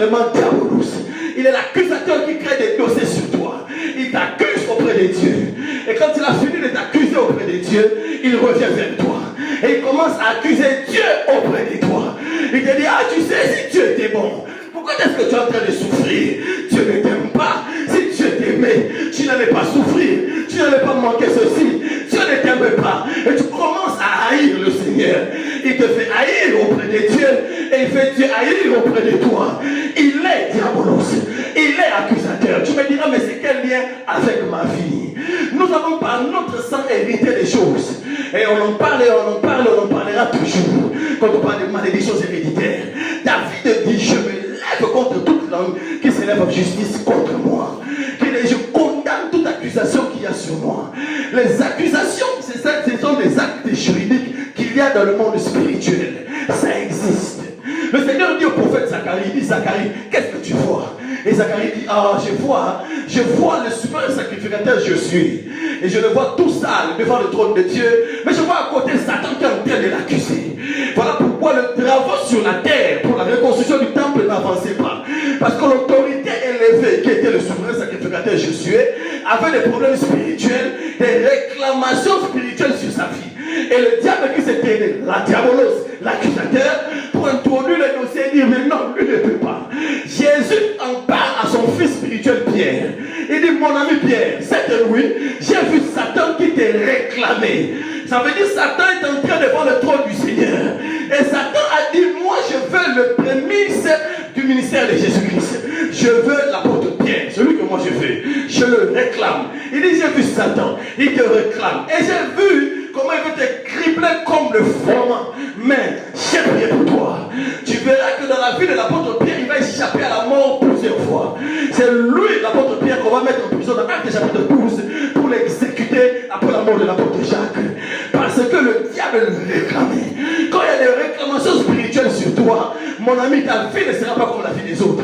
l'élément diabolos. Il est l'accusateur qui crée des dossiers sur toi. Il t'accuse auprès de Dieu. Et quand il a fini de t'accuser auprès de Dieu, il revient vers toi. Et il commence à accuser Dieu auprès de toi. Il te dit, ah tu sais, si Dieu était bon, pourquoi est-ce que tu es en train de souffrir? Dieu ne t'aime pas. Si Dieu t'aimait, tu n'allais pas souffrir. Tu n'allais pas manquer ceci. Dieu ne t'aime pas. Et tu commences à haïr le Seigneur. Il te fait haïr auprès de Dieu. Et il fait Dieu haïr auprès de toi. Il est diabolos. Il est accusateur. Tu me diras, mais c'est quel lien avec ma vie? Nous avons par notre sang hérité des choses. Et on en parle, on en parle, on en parlera toujours. Quand on parle de malédictions héréditaires. David dit, je me lève contre toute langue qui s'élève en justice contre moi. Je condamne toute accusation qu'il y a sur moi. Les accusations, ce sont des actes juridiques qu'il y a dans le monde spirituel. Ça existe. Le Seigneur dit au prophète Zacharie, il dit, Zacharie, qu'est-ce que tu vois? Et Zacharie dit, ah, je vois le super sacrificateur je suis. Et je le vois tout sale devant le trône de Dieu. Mais je vois à côté Satan qui est en train de l'accuser. Voilà pourquoi le travail sur la terre pour la reconstruction du temple n'avançait pas. Parce que l'autorité élevée qui était le souverain sacrificateur Josué avait des problèmes spirituels, des réclamations spirituelles sur sa vie. Et le diable qui s'était la diabolos, l'accusateur, pour introduire le dossier et dire, mais non, lui ne peut pas. Jésus en parle à son fils spirituel Pierre. Il dit, mon ami Pierre, cette nuit, j'ai vu Satan qui t'est réclamé. Ça veut dire Satan est en train de voir le trône du Seigneur. Et Satan a dit, moi je veux le prémisse du ministère de Jésus-Christ. Je veux l'apôtre Pierre, celui que moi je veux. Je le réclame. Il dit, j'ai vu Satan, il te réclame. Et j'ai vu comment il veut te cribler comme le froment. Mais j'ai prié pour toi. Tu verras que dans la vie de l'apôtre Pierre, il va échapper à la mort plusieurs fois. C'est lui, l'apôtre Pierre, qu'on va mettre en prison dans Actes chapitre 12 pour l'exécuter après la mort de l'apôtre Jacques. Parce que le diable le réclamait. Quand il y a des réclamations spirituelles sur toi, mon ami, ta vie ne sera pas comme la vie des autres.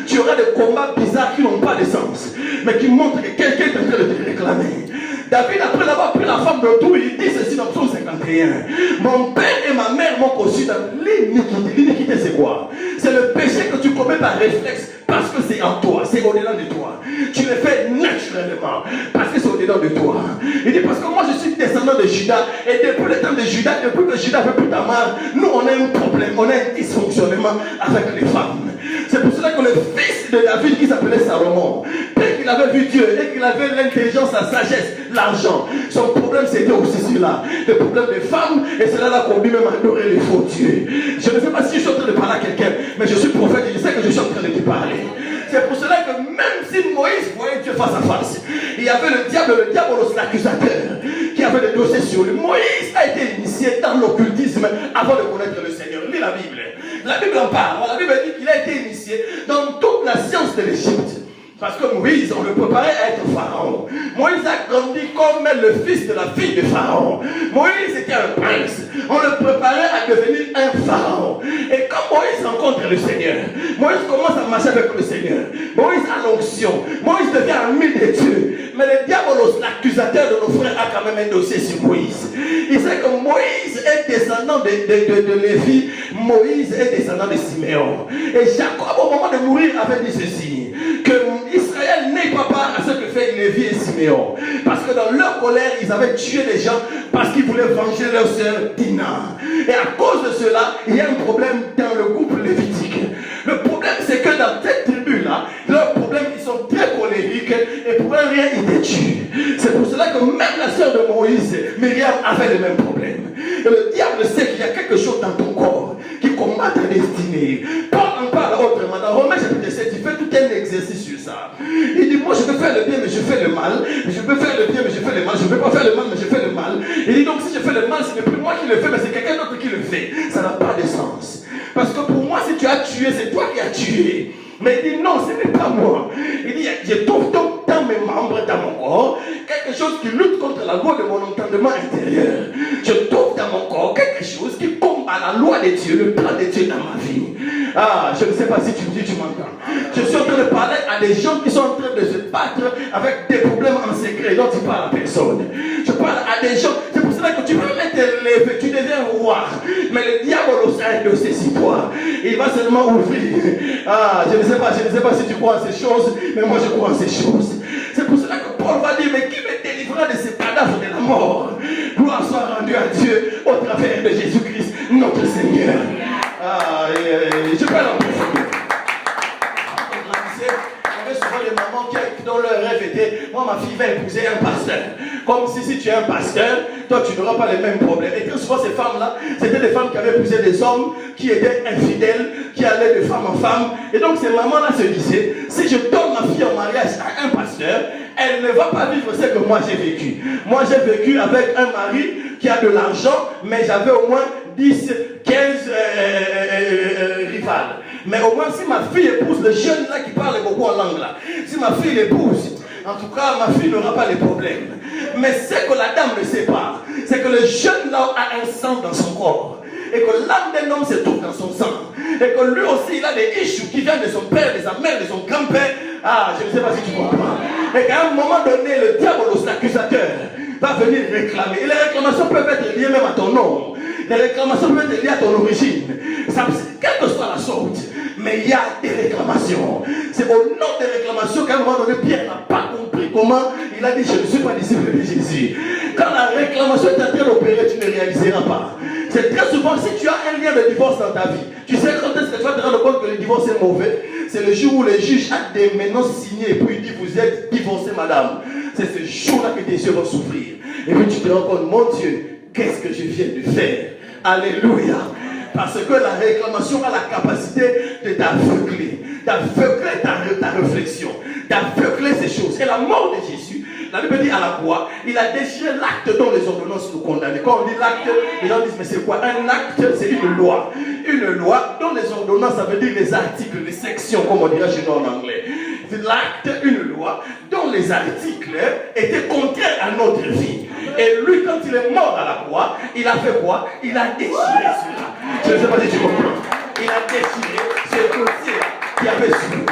Tu auras des combats bizarres qui n'ont pas de sens, mais qui montrent que quelqu'un est en train de te réclamer. David, après avoir pris la femme de tout, il dit ceci dans Psaume 51. Mon père et ma mère m'ont conçu dans l'iniquité. L'iniquité, c'est quoi? C'est le péché que tu commets par réflexe, parce que c'est en toi, c'est au-dedans de toi. Tu le fais naturellement, parce que c'est au-dedans de toi. Il dit, parce que moi je suis descendant de Judas, et depuis le temps de Judas, depuis que Judas veut plus Tamar, nous on a un problème, on a un dysfonctionnement avec les femmes. C'est pour cela que le fils de David, qui s'appelait Salomon, dès qu'il avait vu Dieu, dès qu'il avait l'intelligence, la sagesse, l'argent, son problème c'était aussi celui-là, le problème des femmes, et cela l'a conduit même à adorer les faux dieux. Je ne sais pas si je suis en train de parler à quelqu'un, mais je suis prophète et je sais que je suis en train de te parler. C'est pour cela que même si Moïse voyait Dieu face à face, il y avait le diabolos, l'accusateur, qui avait des dossiers sur lui. Moïse a été initié dans l'occultisme avant de connaître le Seigneur. Lis la Bible. La Bible en parle. La Bible dit qu'il a été initié dans toute la science de l'Égypte. Parce que Moïse, on le préparait à être pharaon. Moïse a grandi comme le fils de la fille de pharaon. Moïse était un prince. On le préparait à devenir un pharaon. Et quand Moïse rencontre le Seigneur, Moïse commence à marcher avec le Seigneur. Moïse a l'onction. Moïse devient ami de Dieu. Mais le diabolos, l'accusateur de nos frères, a quand même un dossier sur Moïse. Il sait que Moïse est descendant de Lévi. Moïse est descendant de Siméon. Et Jacob, au moment de mourir, avait dit ceci, que Israël n'est pas part à ce que fait Lévi et Siméon. Parce que dans leur colère, ils avaient tué des gens parce qu'ils voulaient venger leur sœur Dina. Et à cause de cela, il y a un problème dans le couple lévitique. Le problème, c'est que dans cette tribu-là, leurs problèmes, ils sont très colériques et pour un rien, ils te tuent. C'est pour cela que même la sœur de Moïse, Myriam, avait le même problème. Et le diable sait qu'il y a quelque chose dans ton corps qui combat ta destinée. Paul en parle autrement. Dans Romains chapitre 7, il fait tout un exercice sur ça. Il dit, moi je veux faire le bien, mais je fais le mal. Je veux faire le bien, mais je fais le mal. Je ne veux pas faire le mal, mais je fais le mal. Il dit donc, si je fais le mal, ce n'est plus moi qui le fais, mais c'est quelqu'un d'autre qui le fait. Ça n'a pas de sens. Parce que pour moi, si tu as tué, c'est toi qui as tué. Mais il dit non, ce n'est pas moi. Il dit, je trouve donc dans mes membres, dans mon corps, quelque chose qui lutte contre la loi de mon entendement intérieur. Je trouve dans mon corps quelque chose qui combat la loi de Dieu, le plan de Dieu dans ma vie. Ah, je ne sais pas si tu me dis, tu m'entends. Je suis en train de parler à des gens qui sont en train de se battre avec des problèmes en secret dont ils parlent à personne. Je parle à des gens, c'est pour cela que tu peux même te lever, tu deviens croire. Mais le diable au sein de ces histoires, il va seulement ouvrir. Ah, je ne sais pas si tu crois en ces choses, mais moi je crois en ces choses. C'est pour cela que Paul va dire, mais qui me délivrera de ces cadavres de la mort? Gloire soit rendue à Dieu au travers de Jésus-Christ, notre Seigneur. Ah, je peux l'en profiter. Il y avait souvent des mamans dont leur rêve était, moi ma fille va épouser un pasteur. Comme si tu es un pasteur, toi tu n'auras pas les mêmes problèmes. Et très souvent ces femmes-là, c'était des femmes qui avaient épousé des hommes qui étaient infidèles, qui allaient de femme en femme. Et donc ces mamans-là se disaient, si je donne ma fille en mariage à un pasteur, elle ne va pas vivre ce que moi j'ai vécu. Moi j'ai vécu avec un mari qui a de l'argent, mais j'avais au moins 10, 15 rivales. Mais au moins si ma fille épouse le jeune là qui parle beaucoup en langue là, si ma fille l'épouse, en tout cas ma fille n'aura pas les problèmes. Mais ce que la dame ne sait pas, c'est que le jeune là a un sang dans son corps. Et que l'âme d'un homme se trouve dans son sang. Et que lui aussi il a des issues qui viennent de son père, de sa mère, de son grand-père. Ah, je ne sais pas si tu comprends. Et qu'à un moment donné, le diable, l'accusateur, va venir réclamer. Et les réclamations peuvent être liées même à ton nom. Les réclamations peuvent être liées à ton origine. Ça, quelle que soit la sorte. Mais il y a des réclamations. C'est au nom des réclamations qu'à un moment donné, Pierre n'a pas compris comment il a dit, je ne suis pas disciple de Jésus. Quand la réclamation est en train d'opérer, tu ne réaliseras pas. C'est très souvent, si tu as un lien de divorce dans ta vie, tu sais quand est-ce que tu vas te rendre compte que le divorce est mauvais? C'est le jour où le juge a des maintenant signé et puis il dit, vous êtes divorcée madame. C'est ce jour-là que tes yeux vont s'ouvrir. Et puis tu te rends compte, mon Dieu, qu'est-ce que je viens de faire? Alléluia. Parce que la réclamation a la capacité de t'aveugler ta réflexion, d'aveugler ces choses. Et la mort de Jésus, la Bible dit à la croix, il a déchiré l'acte dont les ordonnances nous condamnaient. Quand on dit l'acte, les gens disent, mais c'est quoi? Un acte, c'est une loi. Une loi dont les ordonnances, ça veut dire les articles, les sections, comme on dirait chez nous en anglais. L'acte, une loi dont les articles étaient contraires à notre vie. Et lui, quand il est mort à la croix, il a fait quoi? Il a déchiré cela. Je ne sais pas si tu comprends. Il a déchiré ce dossier qui avait sur lui.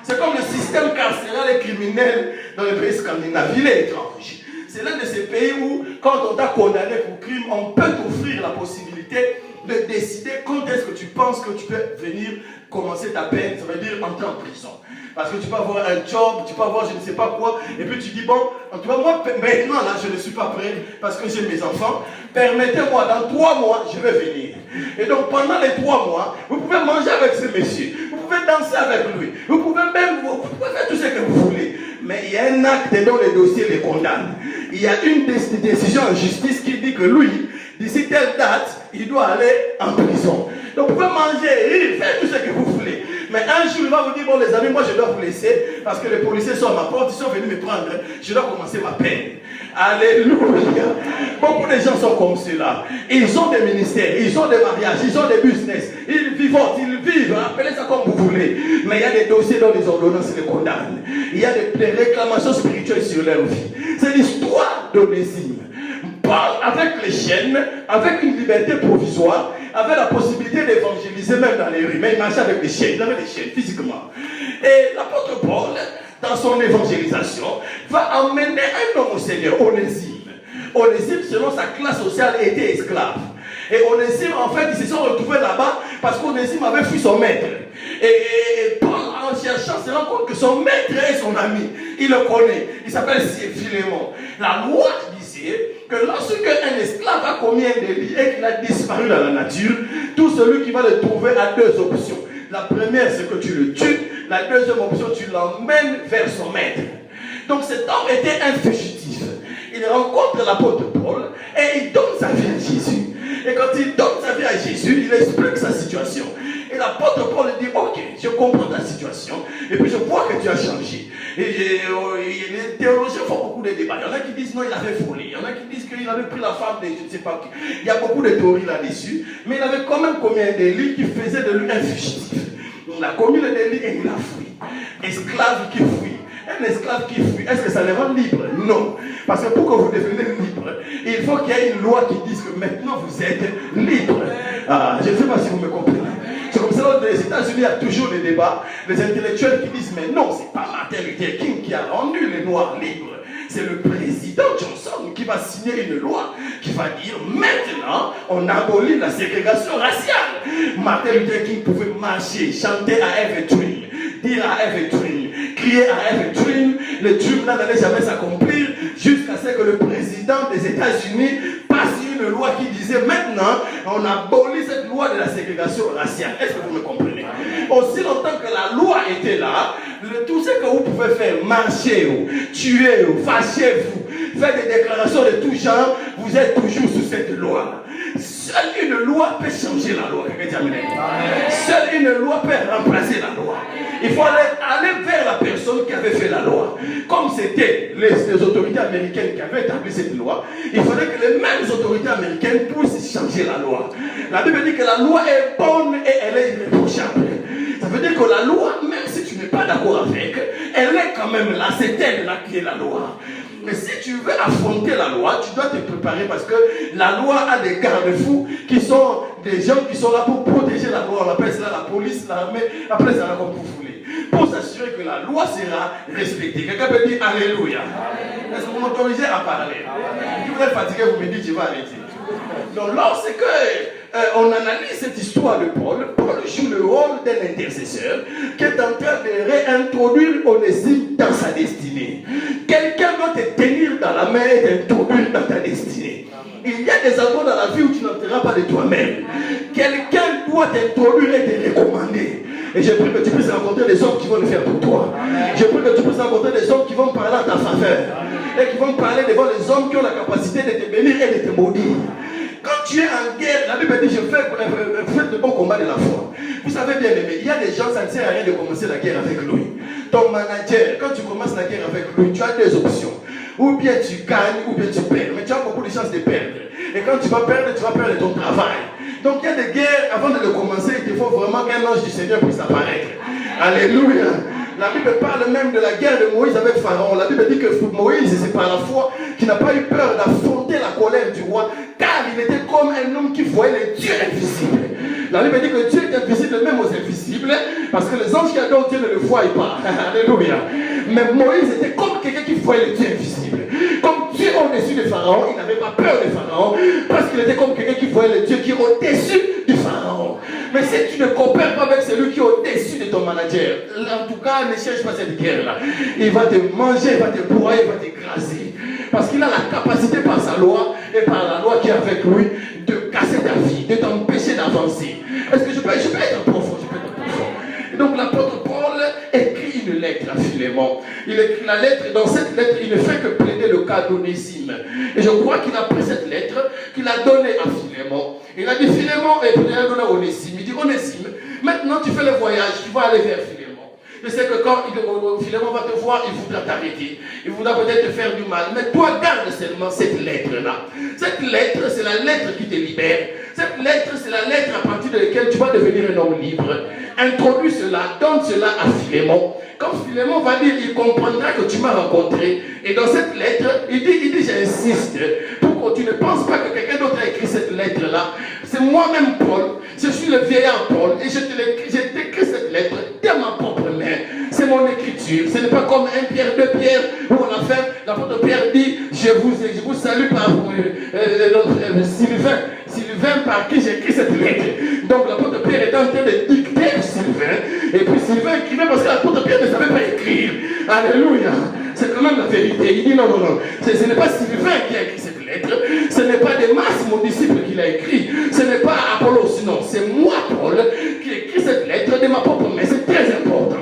C'est comme le système carcéral et criminel dans les pays scandinaves. Il est étrange. C'est l'un de ces pays où, quand on t'a condamné pour crime, on peut t'offrir la possibilité de décider quand est-ce que tu penses que tu peux venir commencer ta peine, ça veut dire entrer en prison. Parce que tu peux avoir un job, tu peux avoir je ne sais pas quoi, et puis tu dis, bon, en tout cas, moi, maintenant, là, je ne suis pas prêt, parce que j'ai mes enfants, permettez-moi, dans 3 mois, je vais venir. Et donc, pendant les 3 mois, vous pouvez manger avec ce monsieur, vous pouvez danser avec lui, vous pouvez même, vous pouvez faire tout ce que vous voulez. Mais il y a un acte dont le dossier les condamne. Il y a une décision en justice qui dit que lui, d'ici telle date, il doit aller en prison. Donc vous pouvez manger, rire, faire tout ce que vous voulez. Mais un jour, il va vous dire, bon les amis, moi je dois vous laisser parce que les policiers sont à ma porte, ils sont venus me prendre, je dois commencer ma peine. Alléluia. Beaucoup de gens sont comme cela. Ils ont des ministères, ils ont des mariages, ils ont des business, ils vivent, appelez ça comme vous voulez. Mais il y a des dossiers dont les ordonnances les condamnent. Il y a des réclamations spirituelles sur leur vie. C'est l'histoire d'Onésime. Paul, avec les chaînes, avec une liberté provisoire, avait la possibilité d'évangéliser même dans les rues. Mais il marchait avec des chaînes, il avait des chaînes physiquement. Et l'apôtre Paul, dans son évangélisation, va emmener un homme au Seigneur, Onésime. Onésime, selon sa classe sociale, était esclave. Et Onésime, en fait, ils se sont retrouvés là-bas parce qu'Onésime avait fui son maître. Et Paul, en cherchant, se rend compte que son maître est son ami. Il le connaît. Il s'appelle Philémon. La loi disait que lorsque un esclave a commis un délit et qu'il a disparu dans la nature, tout celui qui va le trouver a 2 options. La première, c'est que tu le tues. La deuxième option, tu l'emmènes vers son maître. Donc cet homme était un fugitif. Il rencontre l'apôtre Paul et il donne sa vie à Jésus. Et quand il donne sa vie à Jésus, il explique sa situation. Et l'apôtre Paul dit, ok, je comprends ta situation. Et puis je vois que tu as changé. Et les théologiens font beaucoup de débats. Il y en a qui disent non, il avait volé. Il y en a qui disent qu'il avait pris la femme de je ne sais pas qui. Il y a beaucoup de théories là-dessus. Mais il avait quand même commis un délit qui faisait de lui un fugitif. Il a commis le délit et il a fui. Esclave qui fuit. Un esclave qui fuit, est-ce que ça le rend libre? Non. Parce que pour que vous deveniez libre, il faut qu'il y ait une loi qui dise que maintenant vous êtes libre. Je ne sais pas si vous me comprenez. C'est comme ça que les États-Unis, il y a toujours des débats. Les intellectuels qui disent, mais non, c'est pas Martin Luther King qui a rendu les Noirs libres. c'est le président Johnson qui va signer une loi qui va dire maintenant on abolit la ségrégation raciale. Martin Luther King pouvait marcher, chanter à Every Dream, dire à Every Dream, crier à Every Dream. Le dream là n'allait jamais s'accomplir jusqu'à ce que le président des États-Unis passe une loi qui disait maintenant on abolit cette loi de la ségrégation raciale. Est-ce que vous me comprenez? Aussi longtemps que la loi était là, tout ce que vous pouvez faire, marcher, tuer, fâcher-vous, faire des déclarations de tout genre, vous êtes toujours sous cette loi. Seule une loi peut changer la loi. Seule une loi peut remplacer la loi. Il faut aller vers la personne qui avait fait la loi. Comme c'était les autorités américaines qui avaient établi cette loi, il fallait que les mêmes autorités américaines puissent changer la loi. La Bible dit que la loi est bonne et elle est irréprochable. Ça veut dire que la loi, même si tu n'es pas d'accord avec, elle est quand même là. C'est elle là qui est la loi. Mais si tu veux affronter la loi, tu dois te préparer parce que la loi a des garde-fous qui sont des gens qui sont là pour protéger la loi. On appelle cela la police, l'armée, appelez ça comme vous voulez. Pour s'assurer que la loi sera respectée. Quelqu'un peut dire Alléluia. Est-ce que vous m'autorisez à parler? Si vous êtes fatigué, vous me dites je vais arrêter. Donc lorsque on analyse cette histoire de Paul, Paul joue le rôle d'un intercesseur qui est en train de réintroduire Onésime dans sa destinée. Quelqu'un doit te tenir dans la main et t'introduire dans ta destinée. Il y a des endroits dans la vie où tu n'entreras pas de toi-même. Quelqu'un doit t'introduire et te recommander. Et je prie que tu puisses rencontrer des hommes qui vont le faire pour toi. Je prie que tu puisses rencontrer des hommes qui vont parler en ta faveur. Et qui vont parler devant les hommes qui ont la capacité de te bénir et de te maudire. Quand tu es en guerre, la Bible dit, faites le bon combat de la foi. Vous savez bien aimé, il y a des gens, ça ne sert à rien de commencer la guerre avec lui. Ton manager, quand tu commences la guerre avec lui, tu as deux options. Ou bien tu gagnes, ou bien tu perds. Mais tu as beaucoup de chances de perdre. Et quand tu vas perdre ton travail. Donc il y a des guerres, avant de le commencer, il faut vraiment qu'un ange du Seigneur puisse apparaître. Alléluia. La Bible parle même de la guerre de Moïse avec Pharaon. La Bible dit que Moïse, c'est par la foi qu'il n'a pas eu peur d'affronter la colère du roi, car il était comme un homme qui voyait les dieux invisibles. La Bible dit que Dieu est invisible même aux invisibles, parce que les anges qui adorent Dieu ne le voient pas. Alléluia. Mais Moïse était comme quelqu'un qui voyait les dieux invisibles. Comme Dieu au-dessus de Pharaon, il n'avait pas peur de Pharaon, parce qu'il était comme quelqu'un qui voyait les dieux qui est au-dessus du Pharaon. Mais si tu ne coopères pas avec celui qui est au-dessus de ton manager, en tout cas, ne cherche pas cette guerre-là. Il va te manger, il va te broyer, il va t'écraser. Parce qu'il a la capacité par sa loi et par la loi qui est avec lui de casser ta vie, de t'empêcher d'avancer. Est-ce que je peux être profond? Je peux être profond. Et donc l'apôtre Paul écrit une lettre à Philémon. Il écrit la lettre, et dans cette lettre, il ne fait que plaider le cas d'Onésime. Et je crois qu'il a pris cette lettre, qu'il a donnée à Philémon. Il a dit Philémon, et puis il a donné à Onésime. Il dit Onésime, maintenant tu fais le voyage, tu vas aller vers Philémon. Je sais que quand Philémon va te voir, il voudra t'arrêter. Il voudra peut-être te faire du mal. Mais toi, garde seulement cette lettre-là. Cette lettre, c'est la lettre qui te libère. Cette lettre, c'est la lettre à partir de laquelle tu vas devenir un homme libre. Introduis cela, donne cela à Philémon. Quand Philémon va dire, il comprendra que tu m'as rencontré. Et dans cette lettre, il dit j'insiste, pour que tu ne penses pas que quelqu'un d'autre a écrit cette lettre-là. C'est moi-même Paul, je suis le vieillard Paul, et j'ai écrit cette lettre de ma propre main. C'est mon écriture, ce n'est pas comme 1 Pierre, 2 Pierre, où à la fin, l'apôtre Pierre dit, je vous salue par Sylvain par qui j'ai écrit cette lettre. Donc l'apôtre Pierre est en train de dicter Sylvain, et puis Sylvain écrivait parce que l'apôtre Pierre ne savait pas écrire. Alléluia. C'est quand même la vérité. Il dit non. Ce n'est pas Sylvain qui a écrit cette lettre, ce n'est pas Démas, mon disciple, qui l'a écrit, ce n'est pas Apollos, non, c'est moi, Paul, qui ai écrit cette lettre de ma propre main. C'est très important.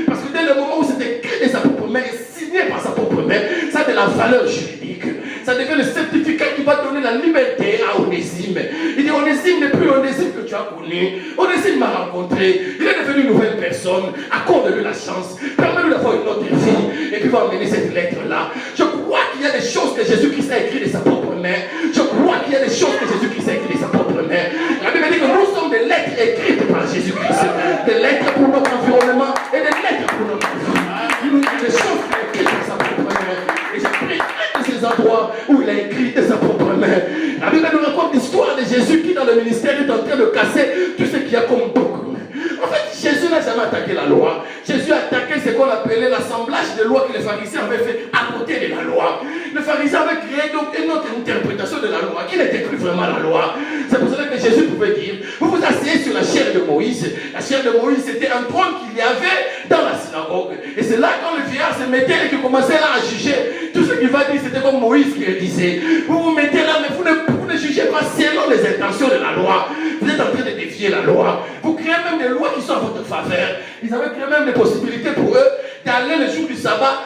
Parce que dès le moment où c'est écrit de sa propre main et signé par sa propre main, ça a de la valeur juridique. Ça devient le certificat qui va donner la liberté à Onésime. Il dit Onésime n'est plus l'Onésime que tu as connu. Onésime m'a rencontré. Il est devenu une nouvelle personne. Accorde-lui la chance. Permets-lui d'avoir une autre vie. Et puis va emmener cette lettre-là. Je crois qu'il y a des choses que Jésus-Christ a écrites de sa propre main. Je crois qu'il y a des choses que Jésus-Christ a écrites de sa propre main. La Bible dit que nous sommes des lettres écrites par Jésus-Christ. Des lettres pour notre environnement et des lettres pour notre vie. Il nous dit des choses qu'il a écrites de sa propre main. Et j'ai pris un de ces endroits où il a écrit de sa propre main. La Bible nous raconte l'histoire de Jésus qui dans le ministère est en train de casser tout ce qu'il y a comme dogme. En fait, Jésus n'a jamais attaqué la loi. Jésus a attaqué ce qu'on appelait l'assemblage de loi que les pharisiens avaient fait à côté de la loi. Les pharisiens avaient créé donc une autre interprétation de la loi qui n'était plus vraiment la loi. C'est pour cela que Jésus pouvait dire, vous vous asseyez sur la chair de Moïse. La chair de Moïse, c'était un trône qu'il y avait dans la synagogue. Et c'est là quand le vieillard se mettait et qu'il commençait là à juger, tout ce qu'il va dire, c'était comme Moïse qui le disait. Vous vous mettez là, mais vous ne jugez pas selon les intentions de la loi. Vous êtes en train de défier la loi. Vous créez même des lois qui sont à votre faveur. Ils avaient créé même des possibilités pour eux d'aller le jour du sabbat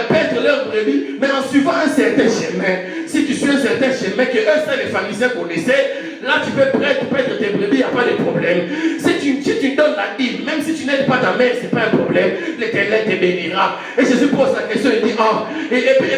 perdre leur brebis, mais en suivant un certain chemin. Si tu suis un certain chemin que eux, c'est les pharisiens connaissaient, là tu peux perdre tes brebis, il n'y a pas de problème. Si tu donnes la dîme, même si tu n'aides pas ta mère, ce n'est pas un problème, l'Éternel te bénira. Et Jésus pose la question, il dit, oh, et puis,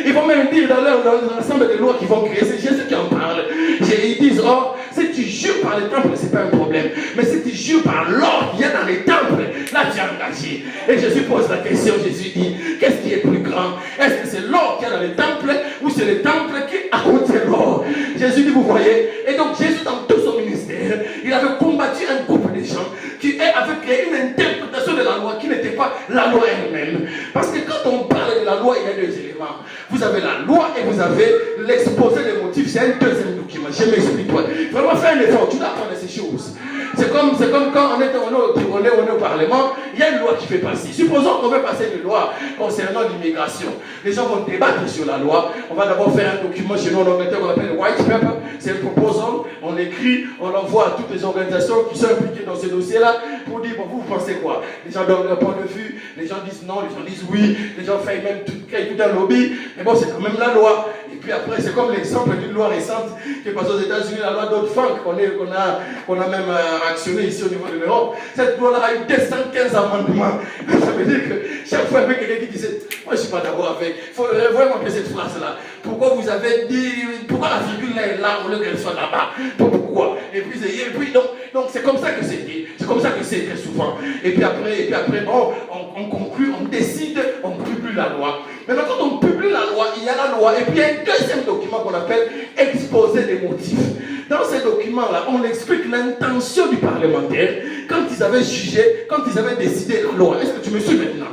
ils vont même dire dans l'ensemble des lois qu'ils vont créer, c'est Jésus qui en parle. Ils disent, oh, si tu jures par les temples, ce n'est pas un problème. Mais si tu jures par l'or qu'il y a dans les temples, là tu es engagé. Et Jésus pose la question, Jésus dit, qu'est-ce qui est plus grand? Est-ce que c'est l'or qu'il y a dans les temples ou c'est le temple qui a contient l'or? Jésus dit, vous voyez. Et donc Jésus, dans tout son ministère, il avait combattu un groupe de gens qui avaient créé une interprétation de la loi qui n'était pas la loi elle-même. Parce que quand on parle de la loi, il y a deux éléments. Vous avez la loi et vous avez l'exposé des motifs. C'est un deuxième document. Je m'explique. Vraiment, fais un effort. Tu dois apprendre ces choses. C'est comme quand on est au Parlement, il y a une loi qui fait passer. Supposons qu'on veut passer une loi concernant l'immigration. Les gens vont débattre sur la loi. On va d'abord faire un document chez nous en Angleterre qu'on appelle le White Paper. C'est un proposal. On écrit, on l'envoie à toutes les organisations qui sont impliquées dans ce dossier-là pour dire, bon, vous pensez quoi? Les gens donnent leur point de vue. Les gens disent non, les gens disent oui. Les gens font même tout un lobby. Mais bon, c'est quand même la loi. Et puis après, c'est comme l'exemple d'une loi récente qui est passée aux États-Unis, la loi Dodd-Frank, qu'on a même actionné ici au niveau de l'Europe. Cette loi-là a eu 215 amendements. Ça veut dire que chaque fois, il y avait quelqu'un qui disait, moi je ne suis pas d'accord avec. Il faut vraiment que cette phrase-là. Pourquoi vous avez dit, pourquoi la virgule là est là au lieu qu'elle soit là-bas? Pourquoi? Et puis donc c'est comme ça que c'est dit. C'est comme ça que c'est très souvent. Et puis après, bon, on conclut, on décide, on publie la loi. Maintenant, quand on publie la loi, il y a la loi. Et puis il y a un deuxième document qu'on appelle exposé des motifs. Dans ces documents-là, on explique l'intention du parlementaire quand ils avaient jugé, quand ils avaient décidé la loi. Est-ce que tu me suis maintenant?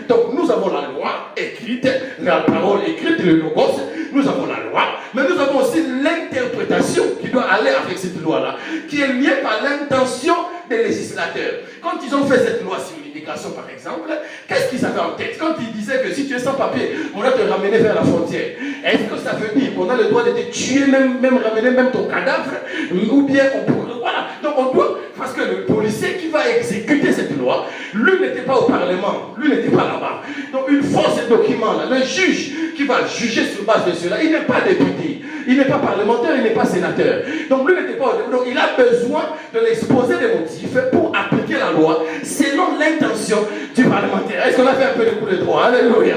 Donc nous avons la loi écrite, la parole écrite, le logos, nous avons la loi, mais nous avons aussi l'interprétation qui doit aller avec cette loi-là, qui est liée par l'intention des législateurs. Quand ils ont fait cette loi sur l'immigration, par exemple, qu'est-ce qu'ils avaient en tête? Quand ils disaient que si tu es sans papier, on va te ramener vers la frontière. Est-ce que ça veut dire qu'on a le droit de te tuer, même ramener même ton cadavre? Ou bien on pourrait... Voilà. Donc on doit... Parce que le policier qui va exécuter cette loi, lui n'était pas au Parlement, lui n'était pas là-bas. Donc il faut ce document-là. Le juge qui va juger sur base de cela, il n'est pas député, il n'est pas parlementaire, il n'est pas sénateur. Donc lui n'était pas au... Donc il a besoin de l'exposer des motifs pour appliquer la loi selon l'intention du parlementaire. Est-ce qu'on a fait un peu de coup de droit? Alléluia.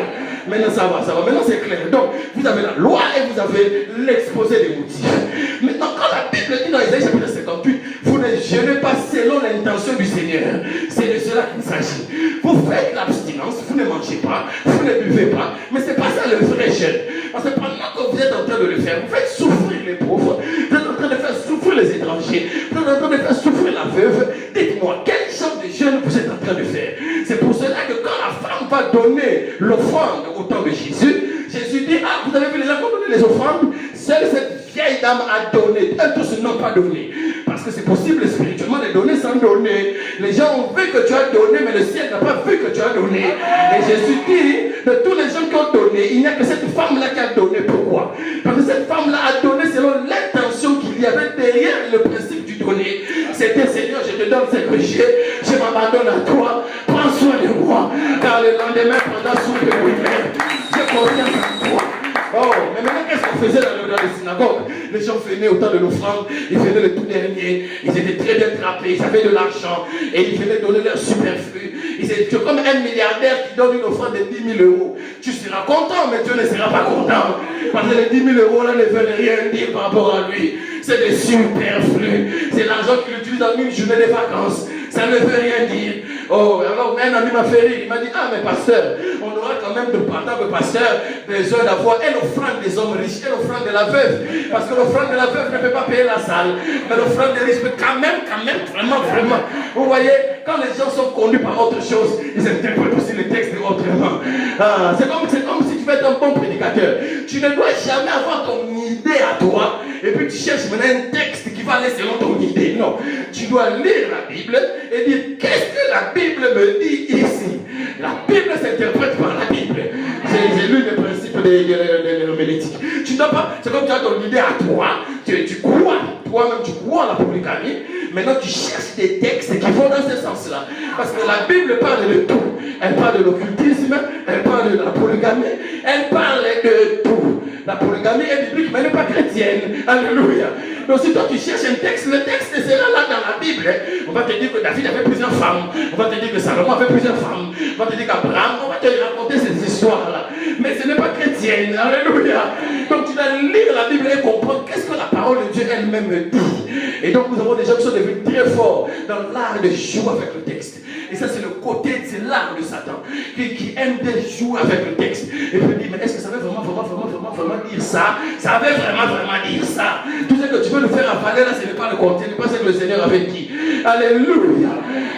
Maintenant ça va. Maintenant c'est clair. Donc vous avez la loi et vous avez l'exposé des motifs. Maintenant quand la Bible dit dans Isaïe chapitre 58, vous ne jeûnez pas selon l'intention du Seigneur. C'est de cela qu'il s'agit. Vous faites l'abstinence, vous ne mangez pas, vous ne buvez pas, mais ce n'est pas ça le vrai jeûne. Parce que pendant que vous êtes en train de le faire, vous faites souffrir les pauvres, vous êtes en train de faire souffrir les étrangers, vous êtes en train de faire souffrir la veuve. Dites-moi, quel genre de jeûne vous êtes en train de faire? C'est pour cela que quand la femme va donner l'offrande au temps de Jésus, Jésus dit, ah, vous avez vu les gens qui ont donné les offrandes? Seule cette vieille dame a donné, elles tous n'ont pas donné. Parce que c'est possible spirituellement de donner sans donner. Les gens ont vu que tu as donné, mais le ciel n'a pas vu que tu as donné. Et Jésus dit, de tous les gens qui ont donné, il n'y a que cette femme-là qui a donné. Pourquoi? Parce que cette femme-là a donné selon l'intention qu'il y avait derrière le principe du donner. C'était, Seigneur, je te donne ce que je m'abandonne à toi, prends soin de moi, car le lendemain, pendant soin de moi-même, j'ai confiance en toi. Oh, mais maintenant, qu'est-ce qu'on faisait dans les synagogues? Les gens venaient au temps de l'offrande, ils venaient le tout dernier, ils étaient très bien trappés, ils avaient de l'argent, et ils venaient donner leur superflu. Ils étaient comme un milliardaire qui donne une offrande de 10 000 euros. Tu seras content, mais Dieu ne sera pas content. Parce que les 10 000 euros là ne veulent rien dire par rapport à lui. C'est des superflus. C'est l'argent qu'il utilise dans une journée de vacances. Ça ne veut rien dire. Oh, alors un ami m'a fait rire, il m'a dit, ah mais pasteur, on aura quand même de partant de pasteur besoin d'avoir une offrande des hommes riches, une offrande de la veuve. Parce que l'offrande de la veuve ne peut pas payer la salle, mais l'offrande des riches peut quand même, vraiment. Vous voyez, quand les gens sont connus par autre chose, ils interprètent aussi les textes autrement. Ah, c'est comme si tu veux être un bon prédicateur. Tu ne dois jamais avoir ton idée à toi, et puis tu cherches maintenant un texte qui va aller selon ton idée. Non, tu dois lire la Bible et dire, qu'est-ce que la Bible me dit ici? La Bible s'interprète par la Bible. J'ai lu les principes de l'homilétique. Tu ne dois pas, c'est comme tu as ton idée à toi, tu crois, toi-même tu crois en la polygamie. Maintenant tu cherches des textes qui vont dans ce sens-là. Parce que la Bible parle de tout. Elle parle de l'occultisme, elle parle de la polygamie, elle parle de tout. La polygamie est biblique, mais elle n'est pas chrétienne. Alléluia. Donc si toi tu cherches un texte, le texte sera là dans la Bible. On va te dire que David avait plusieurs femmes. On va te dire que Salomon avait plusieurs femmes. On va te dire qu'Abraham, on va te raconter ces histoires-là. Mais ce n'est pas chrétienne. Alléluia. Donc tu dois lire la Bible et comprendre qu'est-ce que la parole de Dieu elle-même dit. Et donc nous avons des gens qui sont devenus très forts dans l'art de jouer avec le texte. Et ça c'est le côté, c'est l'art de Satan qui aime de jouer avec le texte. Et puis dit, mais est-ce que ça veut vraiment dire ça? Ça veut vraiment dire ça. Tout ce que tu veux nous faire avaler là, ce n'est pas le contenu, pas ce que le Seigneur avait dit. Alléluia.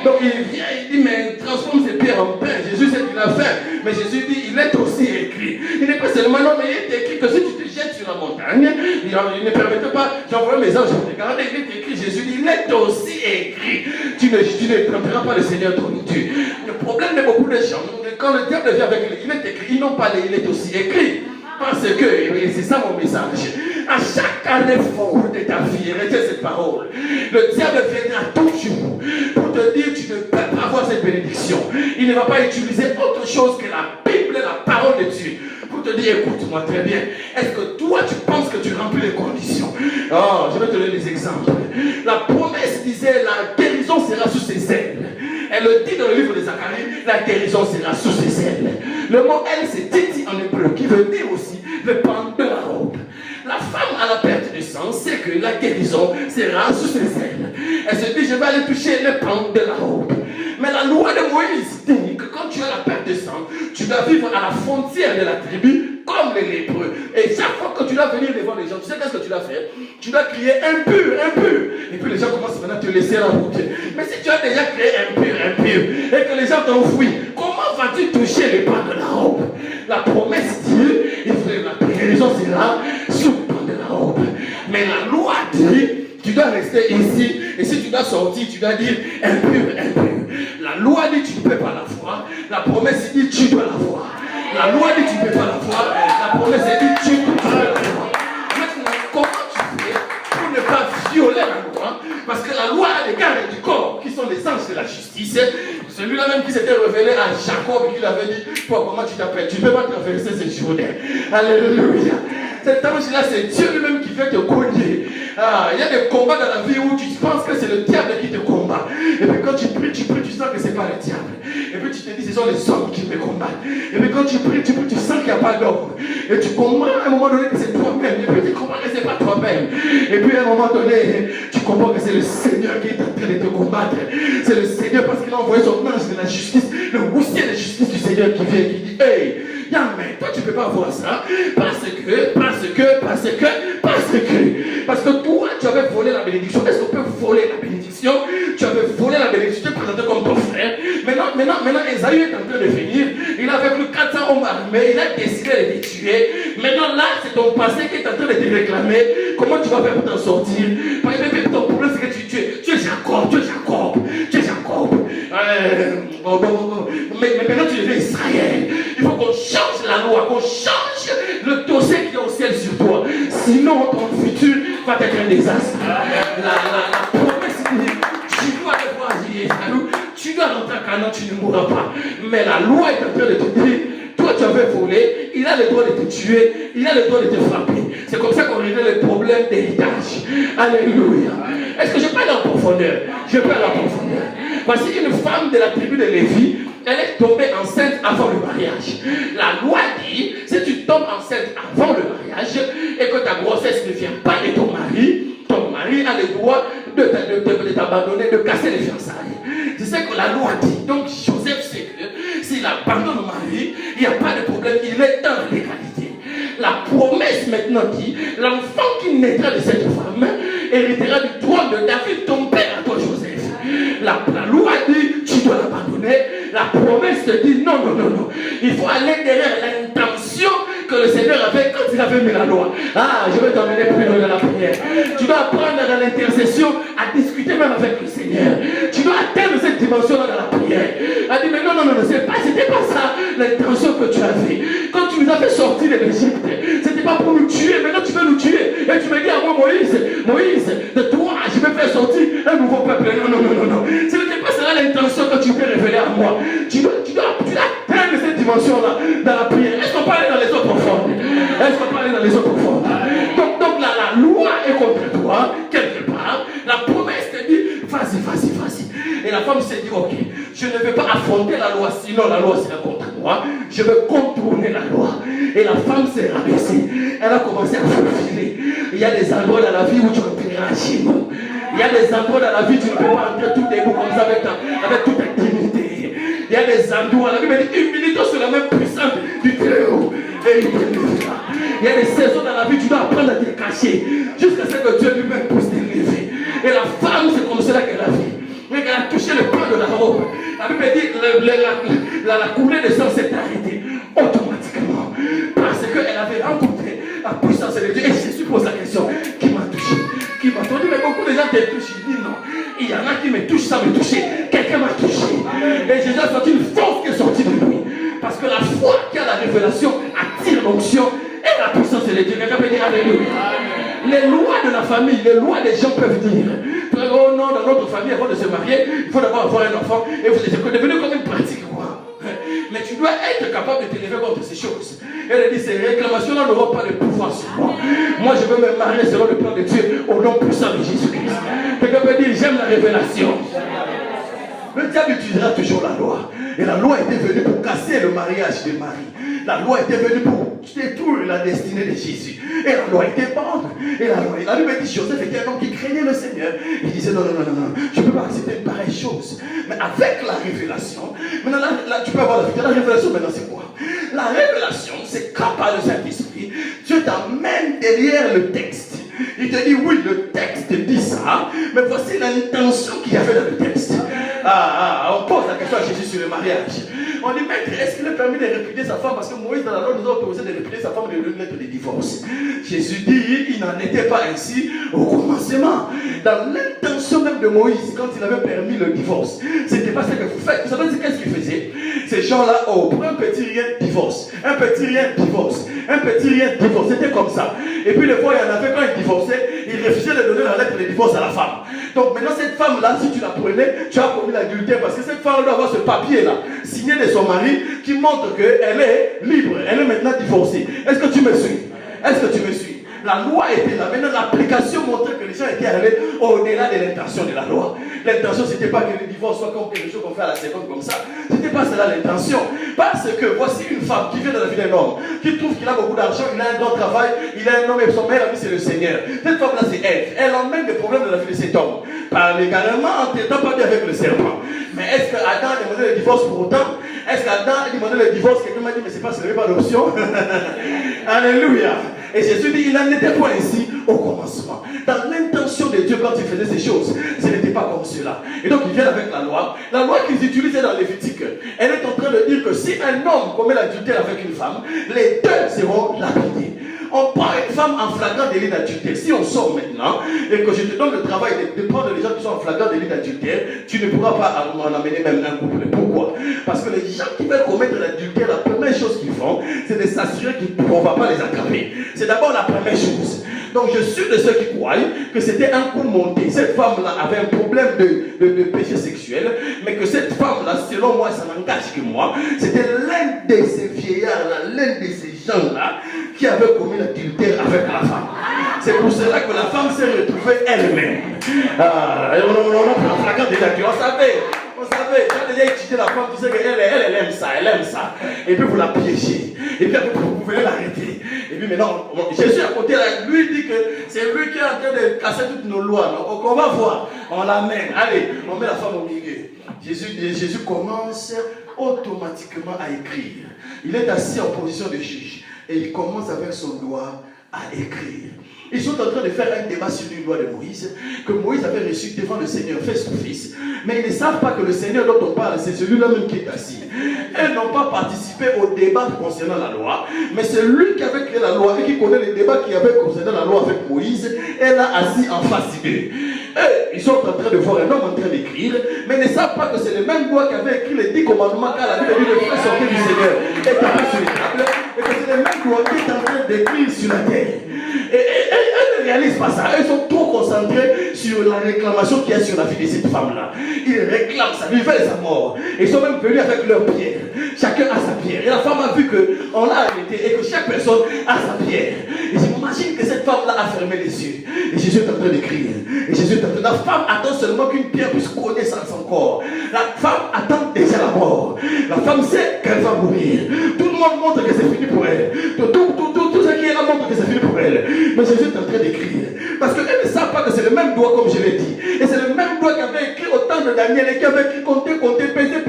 Donc il vient, il dit, mais transforme ces pierres en pain. Jésus sait qu'il a fait. Mais Jésus dit, il est aussi écrit. Il n'est pas seulement non, mais il est écrit que si tu te jettes sur la montagne, il ne permettait pas, j'envoie mes anges, regardez, il est écrit, Jésus dit, il est aussi écrit. Tu ne tromperas pas le Seigneur ton Dieu. Le problème de beaucoup de gens, quand le diable vient avec lui, il est écrit, ils n'ont pas il est aussi écrit. Parce que, et c'est ça mon message, à chaque effort de ta vie, retiens cette parole. Le diable viendra toujours pour te dire tu ne peux pas avoir cette bénédiction. Il ne va pas utiliser autre chose que la Bible, la parole de Dieu. Pour te dire, écoute-moi très bien, est-ce que toi tu penses que tu remplis les conditions? Oh, je vais te donner des exemples. La promesse disait, la guérison sera sous ses ailes. Elle le dit dans le livre de Zacharie, la guérison sera sous ses ailes. Le mot elle, c'est titi en hébreu, qui veut dire aussi le pan de la robe. La femme à la perte de sang sait que la guérison sera sous ses ailes. Elle se dit, je vais aller toucher le pan de la robe. Mais la loi de Moïse dit que quand tu as la perte de sang, tu dois vivre à la frontière de la tribu comme les lépreux. Et chaque fois que tu dois venir devant les gens, tu sais qu'est-ce que tu dois faire? Tu dois crier impur. Et puis les gens commencent maintenant à te laisser la route. Mais si tu as déjà crié impur, et que les gens t'enfuient, comment vas-tu toucher les pas de la robe? La promesse dit, la guérison sera sous le pan de la robe. Mais la loi dit, tu dois rester ici, et si tu dois sortir, tu dois dire impur. La loi dit tu ne peux pas la voir, la promesse dit tu dois la voir. La loi dit tu ne peux pas la voir, la promesse dit tu dois la voir. Maintenant, comment tu fais pour ne pas violer la loi? Parce que la loi a des gardes du corps qui sont les anges de la justice. Celui-là même qui s'était révélé à Jacob, qui lui avait dit, toi comment tu t'appelles? Tu ne peux pas traverser ce Jourdain. Alléluia. Cet ange-là, c'est Dieu lui-même qui fait te cogner. Ah, il y a des combats dans la vie où tu penses que c'est le diable qui te combat. Et puis quand tu pries, tu sens que ce n'est pas le diable. Et puis tu te dis, ce sont les hommes qui me combattent. Et puis quand tu pries, tu sens qu'il n'y a pas d'homme. Et tu comprends à un moment donné que c'est toi-même. Et puis tu comprends que ce n'est pas toi-même. Et puis à un moment donné, tu comprends que c'est le Seigneur qui est en train de te combattre. C'est le Seigneur parce qu'il a envoyé son ange de la justice, le roussier de justice du Seigneur qui vient, qui dit, hey, mais toi tu ne peux pas voir ça parce que toi tu avais volé la bénédiction. Est-ce qu'on peut voler la bénédiction? Tu avais volé la bénédiction, tu es présenté comme ton frère. Maintenant Esaü est en train de venir. Il avait plus 400 hommes armés, il a décidé de les tuer. Maintenant là c'est ton passé qui est en train de te réclamer. Comment tu vas faire pour t'en sortir? Parce que ton problème c'est que tu es Jacob. Mais maintenant tu deviens Israël. Il faut qu'on change la loi, qu'on change le dossier qui est au ciel sur toi. Sinon ton futur va être un désastre. La promesse dit, tu dois devoir Jésus, tu dois rentrer à Canaan, tu ne mourras pas. Mais la loi est en train de te dire, toi tu avais volé, il a le droit de te tuer, il a le droit de te frapper. C'est comme ça qu'on réglait le problème d'héritage. Alléluia. Est-ce que je parle en profondeur? Je parle en profondeur. Voici une femme de la tribu de Lévi, elle est tombée enceinte avant le mariage. La loi dit, si tu tombes enceinte avant le mariage et que ta grossesse ne vient pas de ton mari a le droit de t'abandonner, de casser les fiançailles. C'est ce que la loi dit. Donc Joseph sait que s'il abandonne le mari, il n'y a pas de problème, il est dans l'égalité. La promesse maintenant dit, l'enfant qui naîtra de cette femme héritera du trône de David, ton père à toi Joseph. La loi dit, tu dois l'abandonner. La promesse te dit, non. Il faut aller derrière l'intention que le Seigneur avait quand il avait mis la loi. Ah, je vais t'emmener plus loin dans la prière. Tu dois apprendre dans l'intercession à discuter même avec le Seigneur. Tu dois atteindre cette dimension-là dans la prière. Elle dit, mais non, c'était pas ça l'intention que tu avais. Quand tu nous as fait sortir de l'Égypte, c'était pas pour nous tuer, maintenant tu veux nous tuer. Et tu me dis à moi, Moïse, de toi, je vais faire sortir un nouveau peuple. Non. Ce n'était pas cela l'intention que tu t'es révélé à moi. Tu dois atteindre cette dimension-là dans la prière. Est-ce qu'on peut aller dans les eaux profondes? Donc la loi est contre toi, quelque part. La promesse te dit, vas-y. Et la femme s'est dit, ok, je ne vais pas affronter la loi, sinon la loi sera contre moi. Je vais contourner la loi. Et la femme s'est rabaissée. Elle a commencé à faufiler. Il y a des endroits dans la vie où tu peux réagir. Il y a des endroits dans la vie où tu ne peux pas entrer tout debout comme ça avec toute ta dignité. Il y a des endroits, la Bible dit, humilie-toi sur la main puissante du Très-Haut. Et il te lèvera. Il y a des saisons dans la vie où tu dois apprendre à te cacher jusqu'à ce que Dieu lui-même puisse t'élever. Et la femme, c'est comme cela qu'elle a vu. Mais elle a touché le pan de la robe. La Bible dit la coulée de sang s'est arrêtée automatiquement. Parce qu'elle avait rencontré la puissance de Dieu. Et Jésus pose la question, qui m'a touché? Qui m'a touché? Mais beaucoup de gens te touchent. Il dit non. Il y en a qui me touchent sans me toucher. Quelqu'un m'a touché. Et Jésus a sorti une force qui est sortie de lui. Parce que la foi qui a la révélation attire l'onction et la puissance de Dieu. Quelqu'un peut dire alléluia. Les lois de la famille, les lois des gens peuvent dire, oh non, dans notre famille, avant de se marier, il faut d'abord avoir un enfant. Et vous êtes devenu comme une pratique, quoi. Mais tu dois être capable de t'élever contre ces choses. Elle dit, ces réclamations-là n'auront pas de pouvoir sur moi. Moi, je veux me marier selon le plan de Dieu, au nom puissant de Jésus-Christ. Quelqu'un peut dire, j'aime la révélation. Le diable utilisera toujours la loi. Et la loi était venue pour casser le mariage de Marie. La loi était venue pour détruire la destinée de Jésus. Et la loi était bonne. Et la Bible dit, Joseph était un homme qui craignait le Seigneur. Il disait, non, je ne peux pas accepter une pareille chose. Mais avec la révélation, maintenant là, tu peux avoir la vérité. La révélation, maintenant, c'est quoi? La révélation, c'est quand par le Saint-Esprit, Dieu t'amène derrière le texte. Il te dit, oui, le texte dit ça, mais voici l'intention qu'il y avait dans le texte. On pose la question à Jésus sur le mariage. On dit, maître, est-ce qu'il est permis de répudier sa femme? Parce que Moïse, dans la loi, nous a autorisé de répudier sa femme et de lui mettre des divorces. Jésus dit, il n'en était pas ainsi au commencement. Dans l'intention même de Moïse, quand il avait permis le divorce, c'était pas ce que vous faites. Vous savez qu'est-ce qu'il faisait? Ces gens-là, pour un petit rien, divorce. Un petit rien, divorce. Un petit rien, divorce. C'était comme ça. Et puis, des fois, il y en avait quand il divorçait, il refusait de donner la lettre de divorce à la femme. Donc maintenant, cette femme-là, si tu la prenais, tu as commis l'adultère parce que cette femme doit avoir ce papier-là, signé de son mari, qui montre qu'elle est libre, elle est maintenant divorcée. Est-ce que tu me suis? La loi était là. Maintenant, l'application montrait que les gens étaient allés au-delà de l'intention de la loi. L'intention, c'était pas que le divorce soit comme quelque chose qu'on fait à la seconde comme ça. C'était pas cela l'intention. Parce que voici une femme qui vient dans la vie d'un homme, qui trouve qu'il a beaucoup d'argent, il a un grand travail, il a un homme et son meilleur ami, c'est le Seigneur. Cette femme-là, c'est elle. Elle emmène des problèmes dans la vie de cet homme. Par légalement, en n'étant pas bien avec le serpent. Mais est-ce qu'Adam a demandé le divorce pour autant? Est-ce qu'Adam a demandé le divorce? Quelqu'un m'a dit, mais c'est pas, ce n'est pas l'option. Alléluia. Et Jésus dit, il n'en était pas ainsi au commencement. Dans l'intention de Dieu, quand il faisait ces choses, ce n'était pas comme cela. Et donc, il vient avec la loi. La loi qu'ils utilisaient dans Lévitique, elle est en train de dire que si un homme commet l'adultère avec une femme, les deux seront lapidés. On prend une femme en flagrant délit d'adultère. Si on sort maintenant et que je te donne le travail de prendre les gens qui sont en flagrant délit d'adultère, tu ne pourras pas en amener même un couple. Pourquoi? Parce que les gens qui veulent commettre l'adultère, la première chose qu'ils font, c'est de s'assurer qu'on ne va pas les attraper. C'est d'abord la première chose. Donc je suis de ceux qui croient que c'était un coup monté. Cette femme-là avait un problème de péché sexuel, mais que cette femme-là, selon moi, ça n'engage que moi, c'était l'un de ces vieillards-là, l'un de ces gens-là qui avait commis l'adultère avec la femme. C'est pour cela que la femme s'est retrouvée elle-même. On savait savez, tu as déjà étudié la femme, tu sais qu'elle aime ça, elle aime ça. Et puis vous la piégez. Et puis après, vous venez l'arrêter. Et puis maintenant, Jésus à côté, là, lui dit que c'est lui qui est en train de casser toutes nos lois. Donc on va voir, on l'amène. Allez, on met la femme au milieu. Jésus commence automatiquement à écrire. Il est assis en position de juge. Et il commence avec son doigt à écrire. Ils sont en train de faire un débat sur une loi de Moïse, que Moïse avait reçu devant le Seigneur face to face. Mais ils ne savent pas que le Seigneur dont on parle, c'est celui-là même qui est assis. Elles n'ont pas participé au débat concernant la loi, mais c'est lui qui avait créé la loi et qui connaît les débats qu'il y avait concernant la loi avec Moïse. Elle a assis en face d'eux. Et ils sont en train de voir un homme en train d'écrire, mais ils ne savent pas que c'est le même doigt qui avait écrit les 10 commandements quand la Bible dit le frère sortait du Seigneur et tapé sur les tables, et que c'est le même doigt qui est en train d'écrire sur la terre. Et elles ne réalisent pas ça. Elles sont trop concentrées sur la réclamation qu'il y a sur la vie de cette femme-là. Ils réclament sa vie vers sa mort. Ils sont même venus avec leur pierre. Chacun a sa pierre. Et la femme a vu qu'on l'a arrêté et que chaque personne a sa pierre. Et j'imagine que cette femme-là a fermé les yeux. Et Jésus est en train d'écrire. Et Jésus est en train... La femme attend seulement qu'une pierre puisse cogner sans son corps. La femme attend déjà la mort. La femme sait qu'elle va mourir. Tout le monde montre que c'est fini pour elle. Tout ce qui est là montre que c'est fini pour elle. Mais Jésus est en train d'écrire. Parce qu'elles ne savent pas que c'est le même doigt comme je l'ai dit. Et c'est le même doigt qui avait écrit au temps de Daniel et qui avait écrit compter, peser,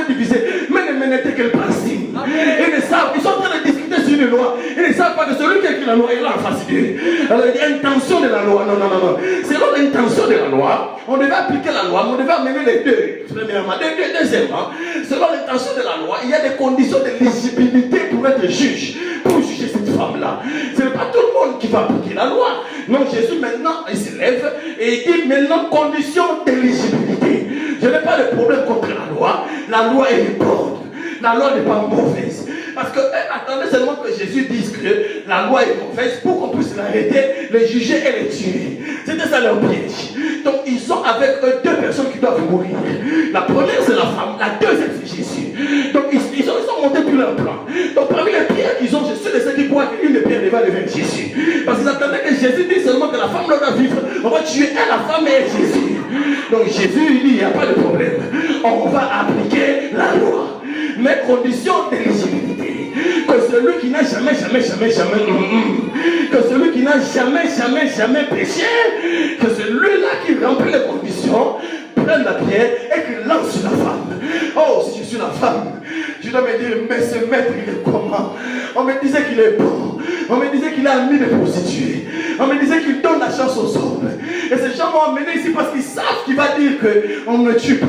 diviser. Mais ne n'était qu'elle principe. Ils ne savent, ils sont en train de discuter sur une loi. Ils ne savent pas que celui qui a écrit la loi est là en face d'eux. Alors il y a l'intention de la loi. Non. Selon l'intention de la loi, on devait appliquer la loi, mais on devait amener les deux. Premièrement. Deuxièmement, selon l'intention de la loi, il y a des conditions d'éligibilité pour être juge, pour juger cette femme-là. Ce n'est pas tout le monde qui va appliquer la loi. Non, Jésus maintenant, il se lève et il dit maintenant condition d'éligibilité. Je n'ai pas de problème contre la loi. La loi est bonne. La loi n'est pas mauvaise. Parce que attendez seulement que Jésus dise que la loi est mauvaise pour qu'on puisse l'arrêter, le juger et le tuer. C'était ça leur piège. Donc ils sont avec eux deux personnes qui doivent mourir. La première c'est la femme, la deuxième c'est Jésus. Donc ils ont monté tout leur plan. Donc parmi les pierres qu'ils ont, je suis de ceux qui croient qu'une des pierres devait aller vers Jésus. Parce qu'ils attendaient que Jésus dise seulement que la femme doit vivre. On va tuer elle, la femme et Jésus. Donc Jésus il dit il n'y a pas de problème. On va appliquer la loi. Mais condition d'éligibilité. Que celui qui n'a jamais, que celui qui n'a jamais péché, que celui-là qui remplit les conditions, prenne la pierre et qu'il lance sur la femme. Oh, si je suis la femme, je dois me dire, mais ce maître, il est comment? On me disait qu'il est bon. On me disait qu'il a ami des prostituées. On me disait qu'il donne la chance aux hommes. Et ces gens m'ont amené ici parce qu'ils savent qu'il va dire qu'on ne tue pas.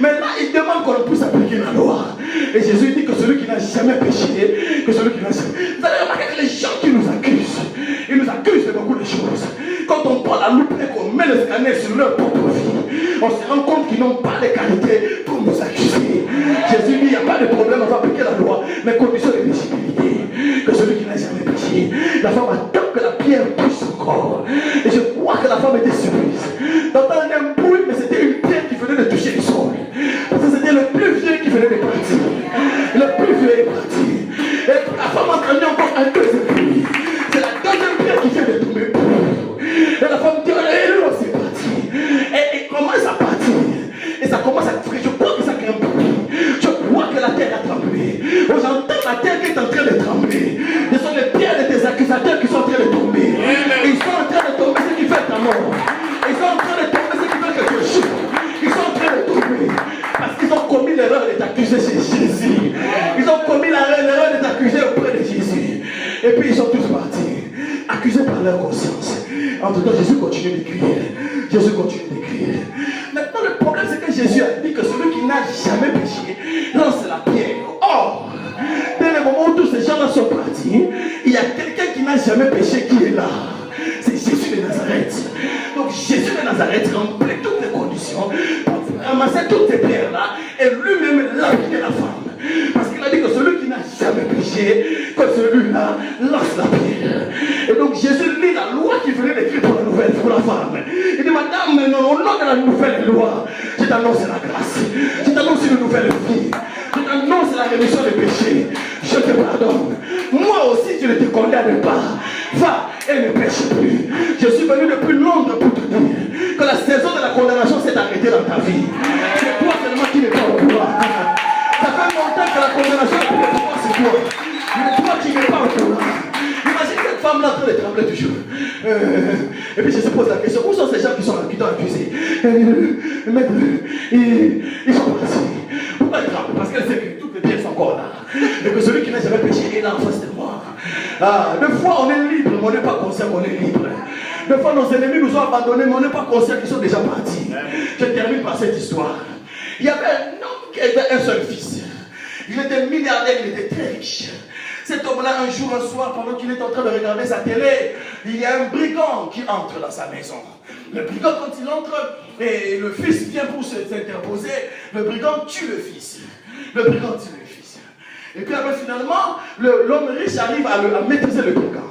Mais là, ils demandent qu'on puisse appliquer la loi. Et Jésus dit que celui qui n'a jamais péché, que celui qui n'a jamais... Vous allez remarquer que les gens qui nous accusent, ils nous accusent de beaucoup de choses. Quand on prend la loupe et qu'on met le scanner sur leur propre vie, on se rend compte qu'ils n'ont pas les qualités pour nous accuser. Jésus dit, il n'y a pas de problème, on va appliquer la loi, mais condition d'éligibilité. Que celui qui n'a jamais péché, la femme attend que la pierre pousse son corps. Et je crois que la femme était surprise d'entendre un bruit, mais c'était une pierre qui venait de toucher le sol. Parce que c'était le plus vieux qui venait de partir. Le plus vieux est parti. Et la femme entendait encore un deuxième bruit. C'est la deuxième pierre qui vient de tomber. Et la femme dit, et c'est parti. Et commence à partir. Et ça commence à frire. Je crois que ça fait un bruit. Je crois que la terre a tremblé. J'entends la terre qui est en train de trembler. Ce sont les pierres de tes accusateurs qui sont en train de tomber. Ils sont en train de tomber ce qui fait ta mort. Ils sont en train de tomber ce qui fait que tu échoues. Ils sont en train de tomber. Parce qu'ils ont commis l'erreur de t'accuser chez Jésus. Ils ont commis l'erreur de t'accuser auprès de Jésus. Et puis ils sont tous partis, accusés par leur conscience. En tout cas, Jésus continue d'écrire. Jésus continue d'écrire. Maintenant, le problème, c'est que Jésus a dit que celui qui n'a jamais péché lance la pierre. Or, dès le moment où tous ces gens-là sont partis, il y a quelqu'un qui n'a jamais péché qui est là. C'est Jésus de Nazareth. Donc Jésus de Nazareth remplit toutes les conditions pour ramasser toutes ces pierres-là et lui-même lapider la femme. Parce qu'il a dit que celui qui n'a jamais péché, que celui-là lance la pierre. Et donc Jésus lit la loi qui venait d'écrire pour la nouvelle, pour la femme. Il dit, madame, non, au nom de la nouvelle loi, je t'annonce la grâce. Je t'annonce une nouvelle vie. Je t'annonce la rémission des péchés. Je te pardonne. Moi aussi, je ne te condamne pas. Va et ne pêche plus. Je suis venu depuis Londres pour te dire que la saison de la condamnation s'est arrêtée dans ta vie. C'est toi seulement Et puis Jésus pose la question, où sont ces gens qui sont là, qui t'ont accusé? Maître, ils sont partis. Pourquoi ils rampent? Parce qu'elle sait que toutes les pièces sont encore là. Et que celui qui n'a jamais péché est là en face de moi. Des fois on est libre, mais on n'est pas conscient qu'on est libre. Des fois nos ennemis nous ont abandonnés, mais on n'est pas conscient qu'ils sont déjà partis. Je termine par cette histoire. Il y avait un homme qui avait un seul fils. Il était milliardaire, il était très riche. Cet homme-là, un jour, un soir, pendant qu'il est en train de regarder sa télé, il y a un brigand qui entre dans sa maison. Le brigand, quand il entre, et le fils vient pour s'interposer, le brigand tue le fils. Le brigand tue le fils. Et puis après, finalement, l'homme riche arrive à maîtriser le brigand.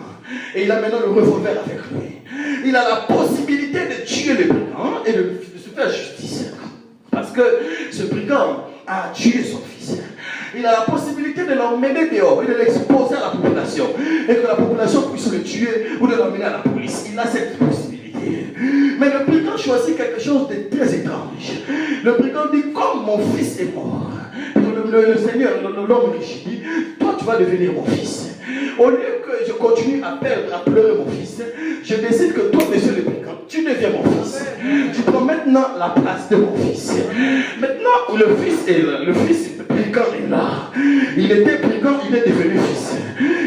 Et il a maintenant le revolver avec lui. Il a la possibilité de tuer le brigand et de se faire justice. Parce que ce brigand a tué son fils. Il a la possibilité de l'emmener dehors et de l'exposer à la population. Et que la population puisse le tuer ou de l'emmener à la police. Il a cette possibilité. Mais le brigand choisit quelque chose de très étrange. Le brigand dit, comme mon fils est mort, le Seigneur, l'homme riche dit, toi tu vas devenir mon fils. Au lieu que je continue à perdre, à pleurer mon fils, je décide que toi, monsieur le brigand, tu deviens mon fils. Tu prends maintenant la place de mon fils. Maintenant, le fils est là. Le fils brigand est là. Il était brigand, il est devenu fils.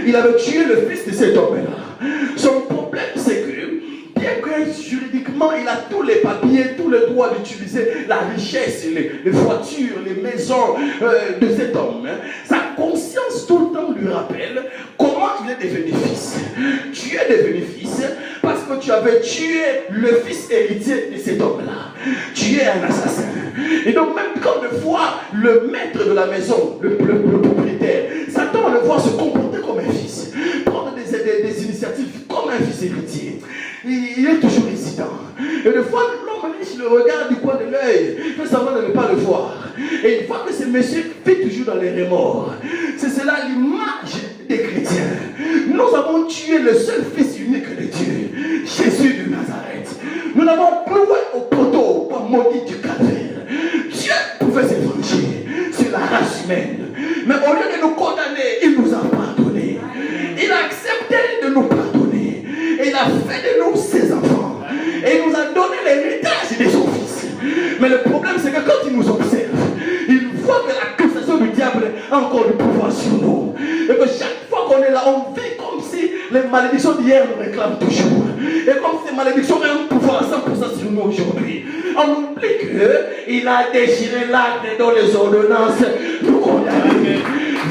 Il avait tué le fils de cet homme-là. Son problème, c'est que, bien que juridiquement, il a tous les papiers, tous les droits d'utiliser la richesse, les voitures, les maisons de cet homme, sa conscience tout le temps lui rappelle comment il est devenu fils. Tu es devenu fils parce que tu avais tué le fils héritier de cet homme-là. Tu es un assassin. Et donc même quand des fois le maître de la maison, le propriétaire, s'attend à le voir se comporter comme un fils, prendre des initiatives comme un fils héritier, il est toujours hésitant. Et des fois, l'homme riche le regarde du coin de l'œil, fait semblant de ne pas le voir. Et une fois que ce monsieur vit toujours dans les remords, c'est cela l'image des chrétiens. Nous avons tué le seul fils unique de Dieu, Jésus de Nazareth. Nous l'avons cloué au poteau comme maudit du calvaire. Dieu pouvait se venger sur la race humaine. Mais au lieu de nous condamner, il nous a pardonné. Il a accepté de nous pardonner. Et il a fait de nous ses enfants. Et il nous a donné l'héritage de son fils. Mais le problème, c'est que quand il nous observe, il voit que l'accusation du diable a encore du pouvoir sur nous. Et que chaque fois qu'on est là, on vit comme si les malédictions d'hier nous réclament toujours. Et comme ces malédictions ont un pouvoir à 100% sur nous aujourd'hui. On oublie qu'il a déchiré l'acte dans les ordonnances nous condamner.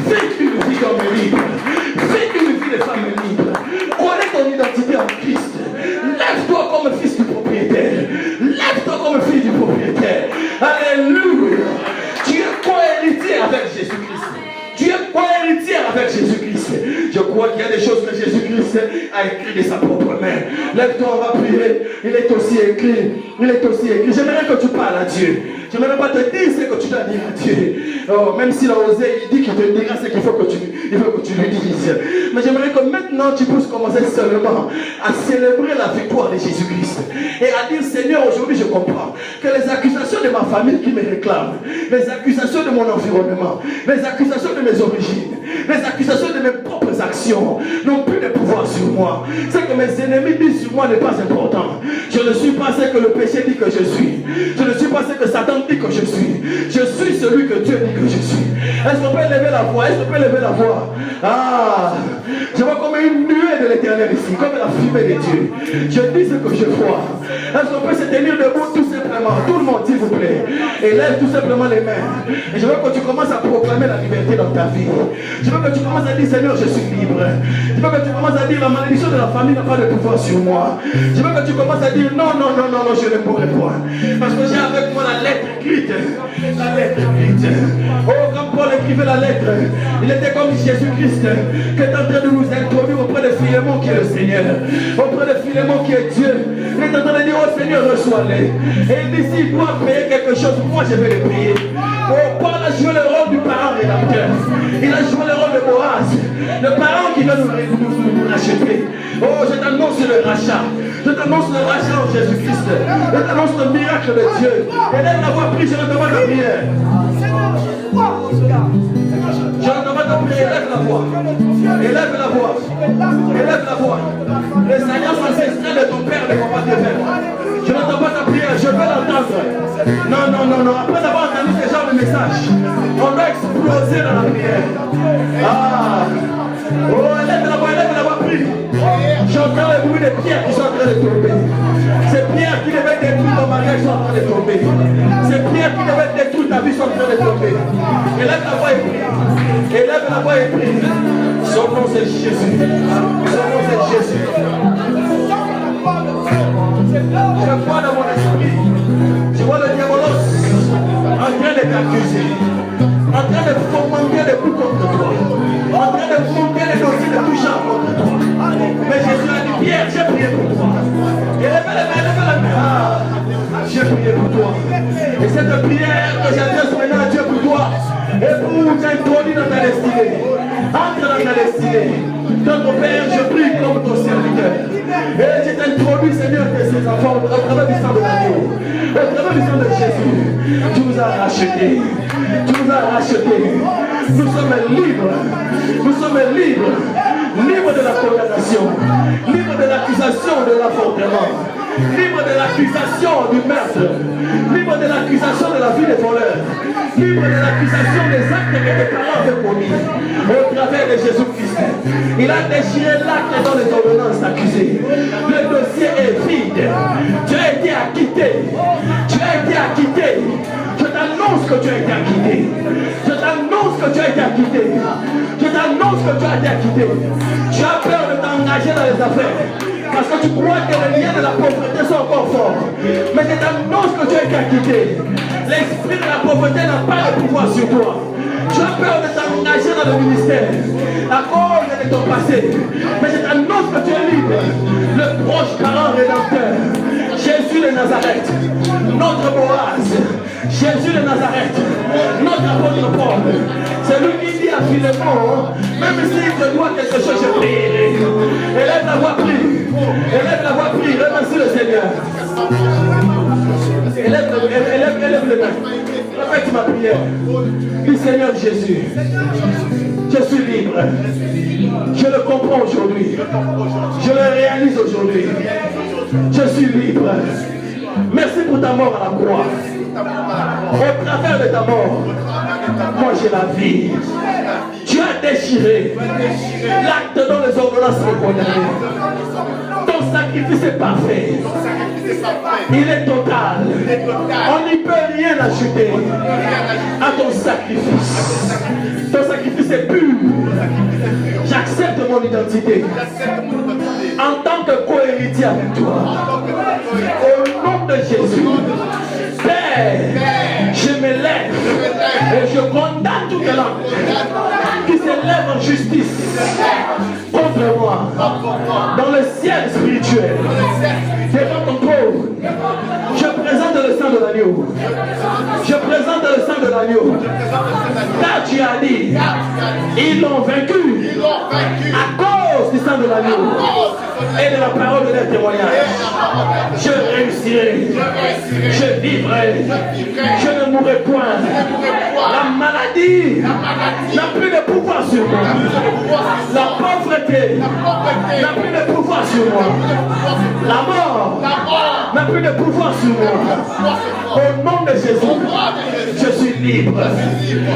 Fais une vie d'homme libre. Fais une vie de femme libre. Connais ton identité en Christ. Lève-toi comme fils du propriétaire. Lève-toi comme fils du propriétaire. Alléluia. Tu es co-héritier avec Jésus-Christ. Tu es co-héritier avec Jésus-Christ. Je crois qu'il y a des choses que Jésus-Christ a écrites de sa propre main. Lève-toi, on va prier. Il est aussi écrit. Il est aussi écrit. J'aimerais que tu parles à Dieu. Je ne vais pas te dire ce que tu dois dire à Dieu. Oh, même s'il a osé, il dit qu'il te dira ce qu'il faut que tu lui dises. Mais j'aimerais que maintenant tu puisses commencer seulement à célébrer la victoire de Jésus-Christ. Et à dire, Seigneur, aujourd'hui je comprends que les accusations de ma famille qui me réclament, les accusations de mon environnement, les accusations de mes origines, les accusations de mes propres actions n'ont plus de pouvoir sur moi. Ce que mes ennemis disent sur moi n'est pas important. Je ne suis pas ce que le péché dit que je suis. Je ne suis pas ce que Satan dit que je suis. Je suis celui que Dieu dit que je suis. Est-ce qu'on peut lever la voix? Est-ce qu'on peut lever la voix? Ah, je vois comme une nuée de l'éternel ici, comme la fumée de Dieu. Je dis ce que je vois. Est-ce qu'on peut se tenir debout tout simplement? Tout le monde, s'il vous plaît. Et lève tout simplement les mains. Et je veux que tu commences à proclamer la liberté dans ta vie. Je veux que tu commences à dire, Seigneur, je suis libre. Je veux que tu commences à dire, la malédiction de la famille n'a pas de pouvoir sur moi. Je veux que tu commences à dire, non, non, non, non, non, je ne pourrai pas. Parce que j'ai avec moi la lettre écrite. La lettre écrite. Oh, quand Paul écrivait la lettre, il était comme Jésus-Christ qui est en train de nous introduire auprès de Philémon qui est le Seigneur, auprès de Philémon qui est Dieu. Il est en train de dire, oh Seigneur, reçois-les. Et il dit, s'il doit payer quelque chose, moi je vais le payer. Oh, Paul a joué le rôle du parent rédempteur. Il a joué le rôle de Boaz, le parent qui va nous racheter. Oh, je t'annonce le rachat. Je t'annonce le rachat en Jésus-Christ. Je t'annonce le miracle de Dieu. Élève la voix, prie, je ne demande la prière. Je ne demande la prière, élève la voix. Élève la voix. Élève la voix. Les alliances ancestrales de ton père ne vont pas te faire. Je n'entends pas ta prière, je veux l'entendre. Non, non, non, non. Après avoir entendu ce genre de message, on doit exploser dans la prière. Ah! Oh, élève la voix, prie. J'entends le bruit des pierres qui sont en train de tomber. Ces pierres qui devaient détruire ton mariage sont en train de tomber. Ces pierres qui devaient détruire ta vie sont en train de tomber. Élève la voix et prie. Élève la voix et prie. Son nom c'est Jésus. Son nom c'est Jésus. Je vois dans mon esprit, je vois le diabolos en train de t'accuser, en train de fomenter des coups contre toi, en train de fomenter les dossiers de touchant contre toi. Mais Jésus a dit, Pierre, j'ai prié pour toi. Élève la main. Ah, j'ai prié pour toi. Et cette prière que j'adresse maintenant à Dieu pour toi, et pour t'introduire dans ta destinée. Entre dans ta destinée. Dans ton Père, je prie comme ton serviteur. Et je t'introduis, Seigneur, que ces enfants, au travers du sang de l'agneau, au travers du sang de Jésus, tu nous as rachetés. Tu nous as rachetés. Nous sommes libres. Nous sommes libres. Libres de la condamnation. Libres de l'accusation de l'avortement. Libre de l'accusation du meurtre, libre de l'accusation de la vie des voleurs, libre de l'accusation des actes que tes parents avaient commis au travers de Jésus-Christ. Il a déchiré l'acte dans les ordonnances accusées. Le dossier est vide. Tu as été acquitté. Tu as été acquitté. Je t'annonce que tu as été acquitté. Je t'annonce que tu as été acquitté. Je t'annonce que tu as été acquitté. Tu as peur de t'engager dans les affaires. Parce que tu crois que les liens de la pauvreté sont encore forts. Mais je t'annonce que tu as été acquitté. L'esprit de la pauvreté n'a pas de pouvoir sur toi. Tu as peur de t'engager dans le ministère à cause de ton passé. Mais je t'annonce que tu es libre. Le proche parent rédempteur, Jésus de Nazareth, notre Boaz, Jésus de Nazareth, notre apôtre Paul. C'est lui qui dit à Philémon, même s'il te doit quelque chose, je prierai. Élève la voix, prie. Élève la voix, prie. Remercie le Seigneur. Élève le main. Répète ma prière. Dis Seigneur Jésus, je suis libre. Je le comprends aujourd'hui. Je le réalise aujourd'hui. Je suis libre. Merci pour ta mort à la croix. Au travers de ta mort, moi j'ai la vie. Tu as déchiré l'acte dont les ordonnances me condamnaient. Ton sacrifice est parfait. Il est total. On n'y peut rien ajouter à ton sacrifice. Ton sacrifice est pur. J'accepte mon identité en tant que co-héritier avec toi. Au nom de Jésus, Père, je me lève et je condamne toute langue qui s'élève en justice contre moi dans le ciel spirituel. Devant ton trône, je présente le sang de l'agneau. Je présente le sang de l'agneau. Car tu as dit, ils l'ont vaincu à cause du sang de l'agneau et de la parole de leur témoignage. Je réussirai, je vivrai, je ne mourrai point. La maladie n'a plus de pouvoir sur moi. La pauvreté n'a plus de pouvoir sur moi. La mort n'a plus de pouvoir sur moi. Au nom de Jésus, je suis libre.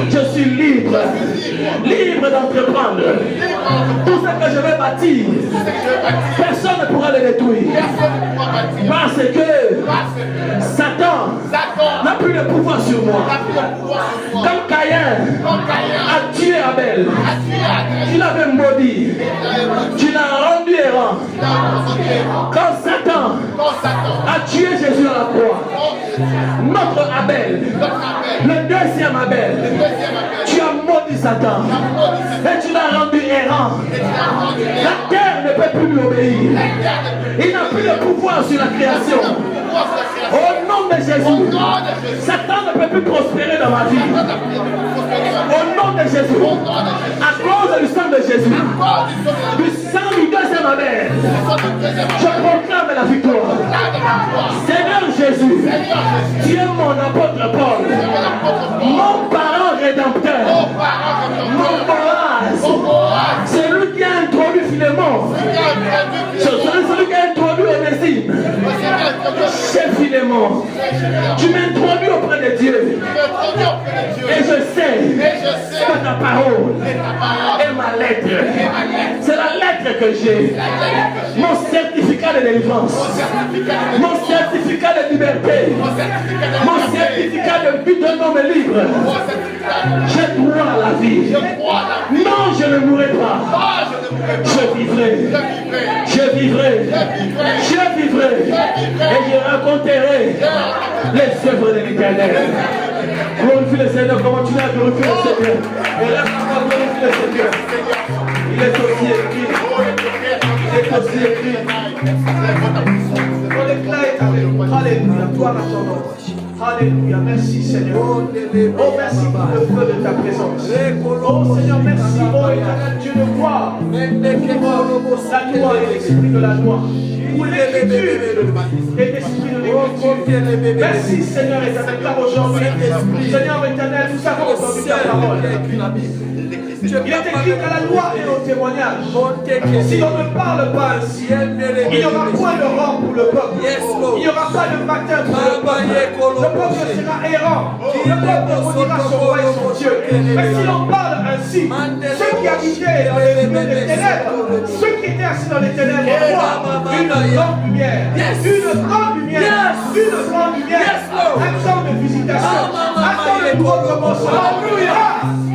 Je suis libre. Libre d'entreprendre. Tout ce que je vais bâtir, personne ne pourra le détruire. Parce que Satan n'a plus de pouvoir sur moi. Comme Caïn a tué Abel, tu l'avais maudit, tu l'as rendu errant. Quand Satan a tué Jésus à la croix, notre Abel, le deuxième Abel, tu as maudit Satan et tu l'as rendu errant. La terre ne peut plus lui obéir. Il n'a plus de pouvoir sur la création. Au nom de Jésus, Satan ne peut plus prospérer dans ma vie. Au nom de Jésus, à cause du sang de Jésus, du sang du deuxième Abel, je proclame la victoire. Seigneur Jésus, tu es mon apôtre Paul, mon parent rédempteur, mon Boaz, celui qui a introduit Philémon, celui qui a introduit Onésime. Chef Philémon, tu m'introduis auprès de Dieu. Et je sais que ta parole est ma lettre. C'est la lettre que j'ai. Mon certificat de délivrance. Mon certificat de liberté. Mon certificat de but d'un homme libre. J'ai droit à la vie. Non, je ne mourrai pas. Je vivrai. Je vivrai. Je vivrai. Et je raconterai les œuvres de l'Éternel. Glorifie le Seigneur, comment tu l'as glorifié le Seigneur. Et là, glorifie le Seigneur. Il est aussi écrit. Il est aussi écrit. On déclare avec nous. Alléluia. Gloire à ton nom. Alléluia. Merci Seigneur. Oh, merci pour le feu de ta présence. Oh Seigneur, merci. Oh éternel Dieu de gloire. La loi et l'esprit de la loi. Pour l'écriture et l'esprit de l'écriture. Merci Seigneur éternel, car aujourd'hui, Seigneur éternel, nous avons entendu ta parole. Il est écrit qu'à la loi et au témoignage, si on ne parle pas ainsi, il n'y aura point de rang pour le peuple. Il n'y aura pas de baptême pour le peuple. Le peuple sera errant. Le peuple maudira son roi et son Dieu. Mais si l'on parle ainsi, ceux qui habitaient dans les ténèbres, ceux qui étaient assis dans les ténèbres, voient une grande lumière. Une grande lumière. Une grande lumière. Un temps de visitation. Un temps de nouveau commencement.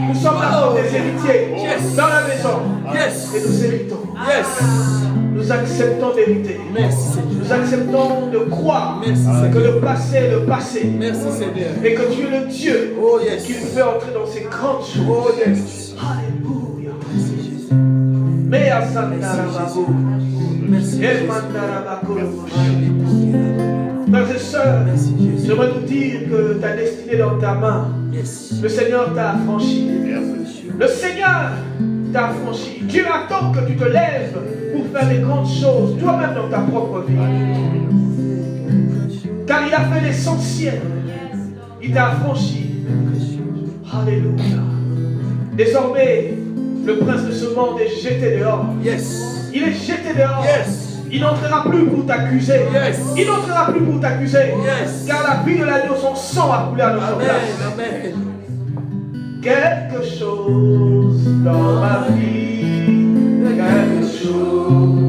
Nous sommes là pour des héritiers dans la maison. Et nous héritons. Nous acceptons d'hériter. Nous acceptons de croire que le passé est le passé. Et que tu es le Dieu qui nous fait entrer dans ces grandes choses. Alléluia. Mais à frères et sœurs, j'aimerais nous dire que ta destinée est dans ta main. Le Seigneur t'a affranchi. Le Seigneur t'a affranchi. Dieu attend que tu te lèves pour faire les grandes choses, toi-même dans ta propre vie. Car il a fait l'essentiel. Il t'a affranchi. Alléluia. Désormais, le prince de ce monde est jeté dehors. Il est jeté dehors. Il n'entrera plus pour t'accuser. Il n'entrera plus pour t'accuser. Car la vie de l'agneau, son sang a coulé à notre place. Quelque chose dans ma vie, quelque chose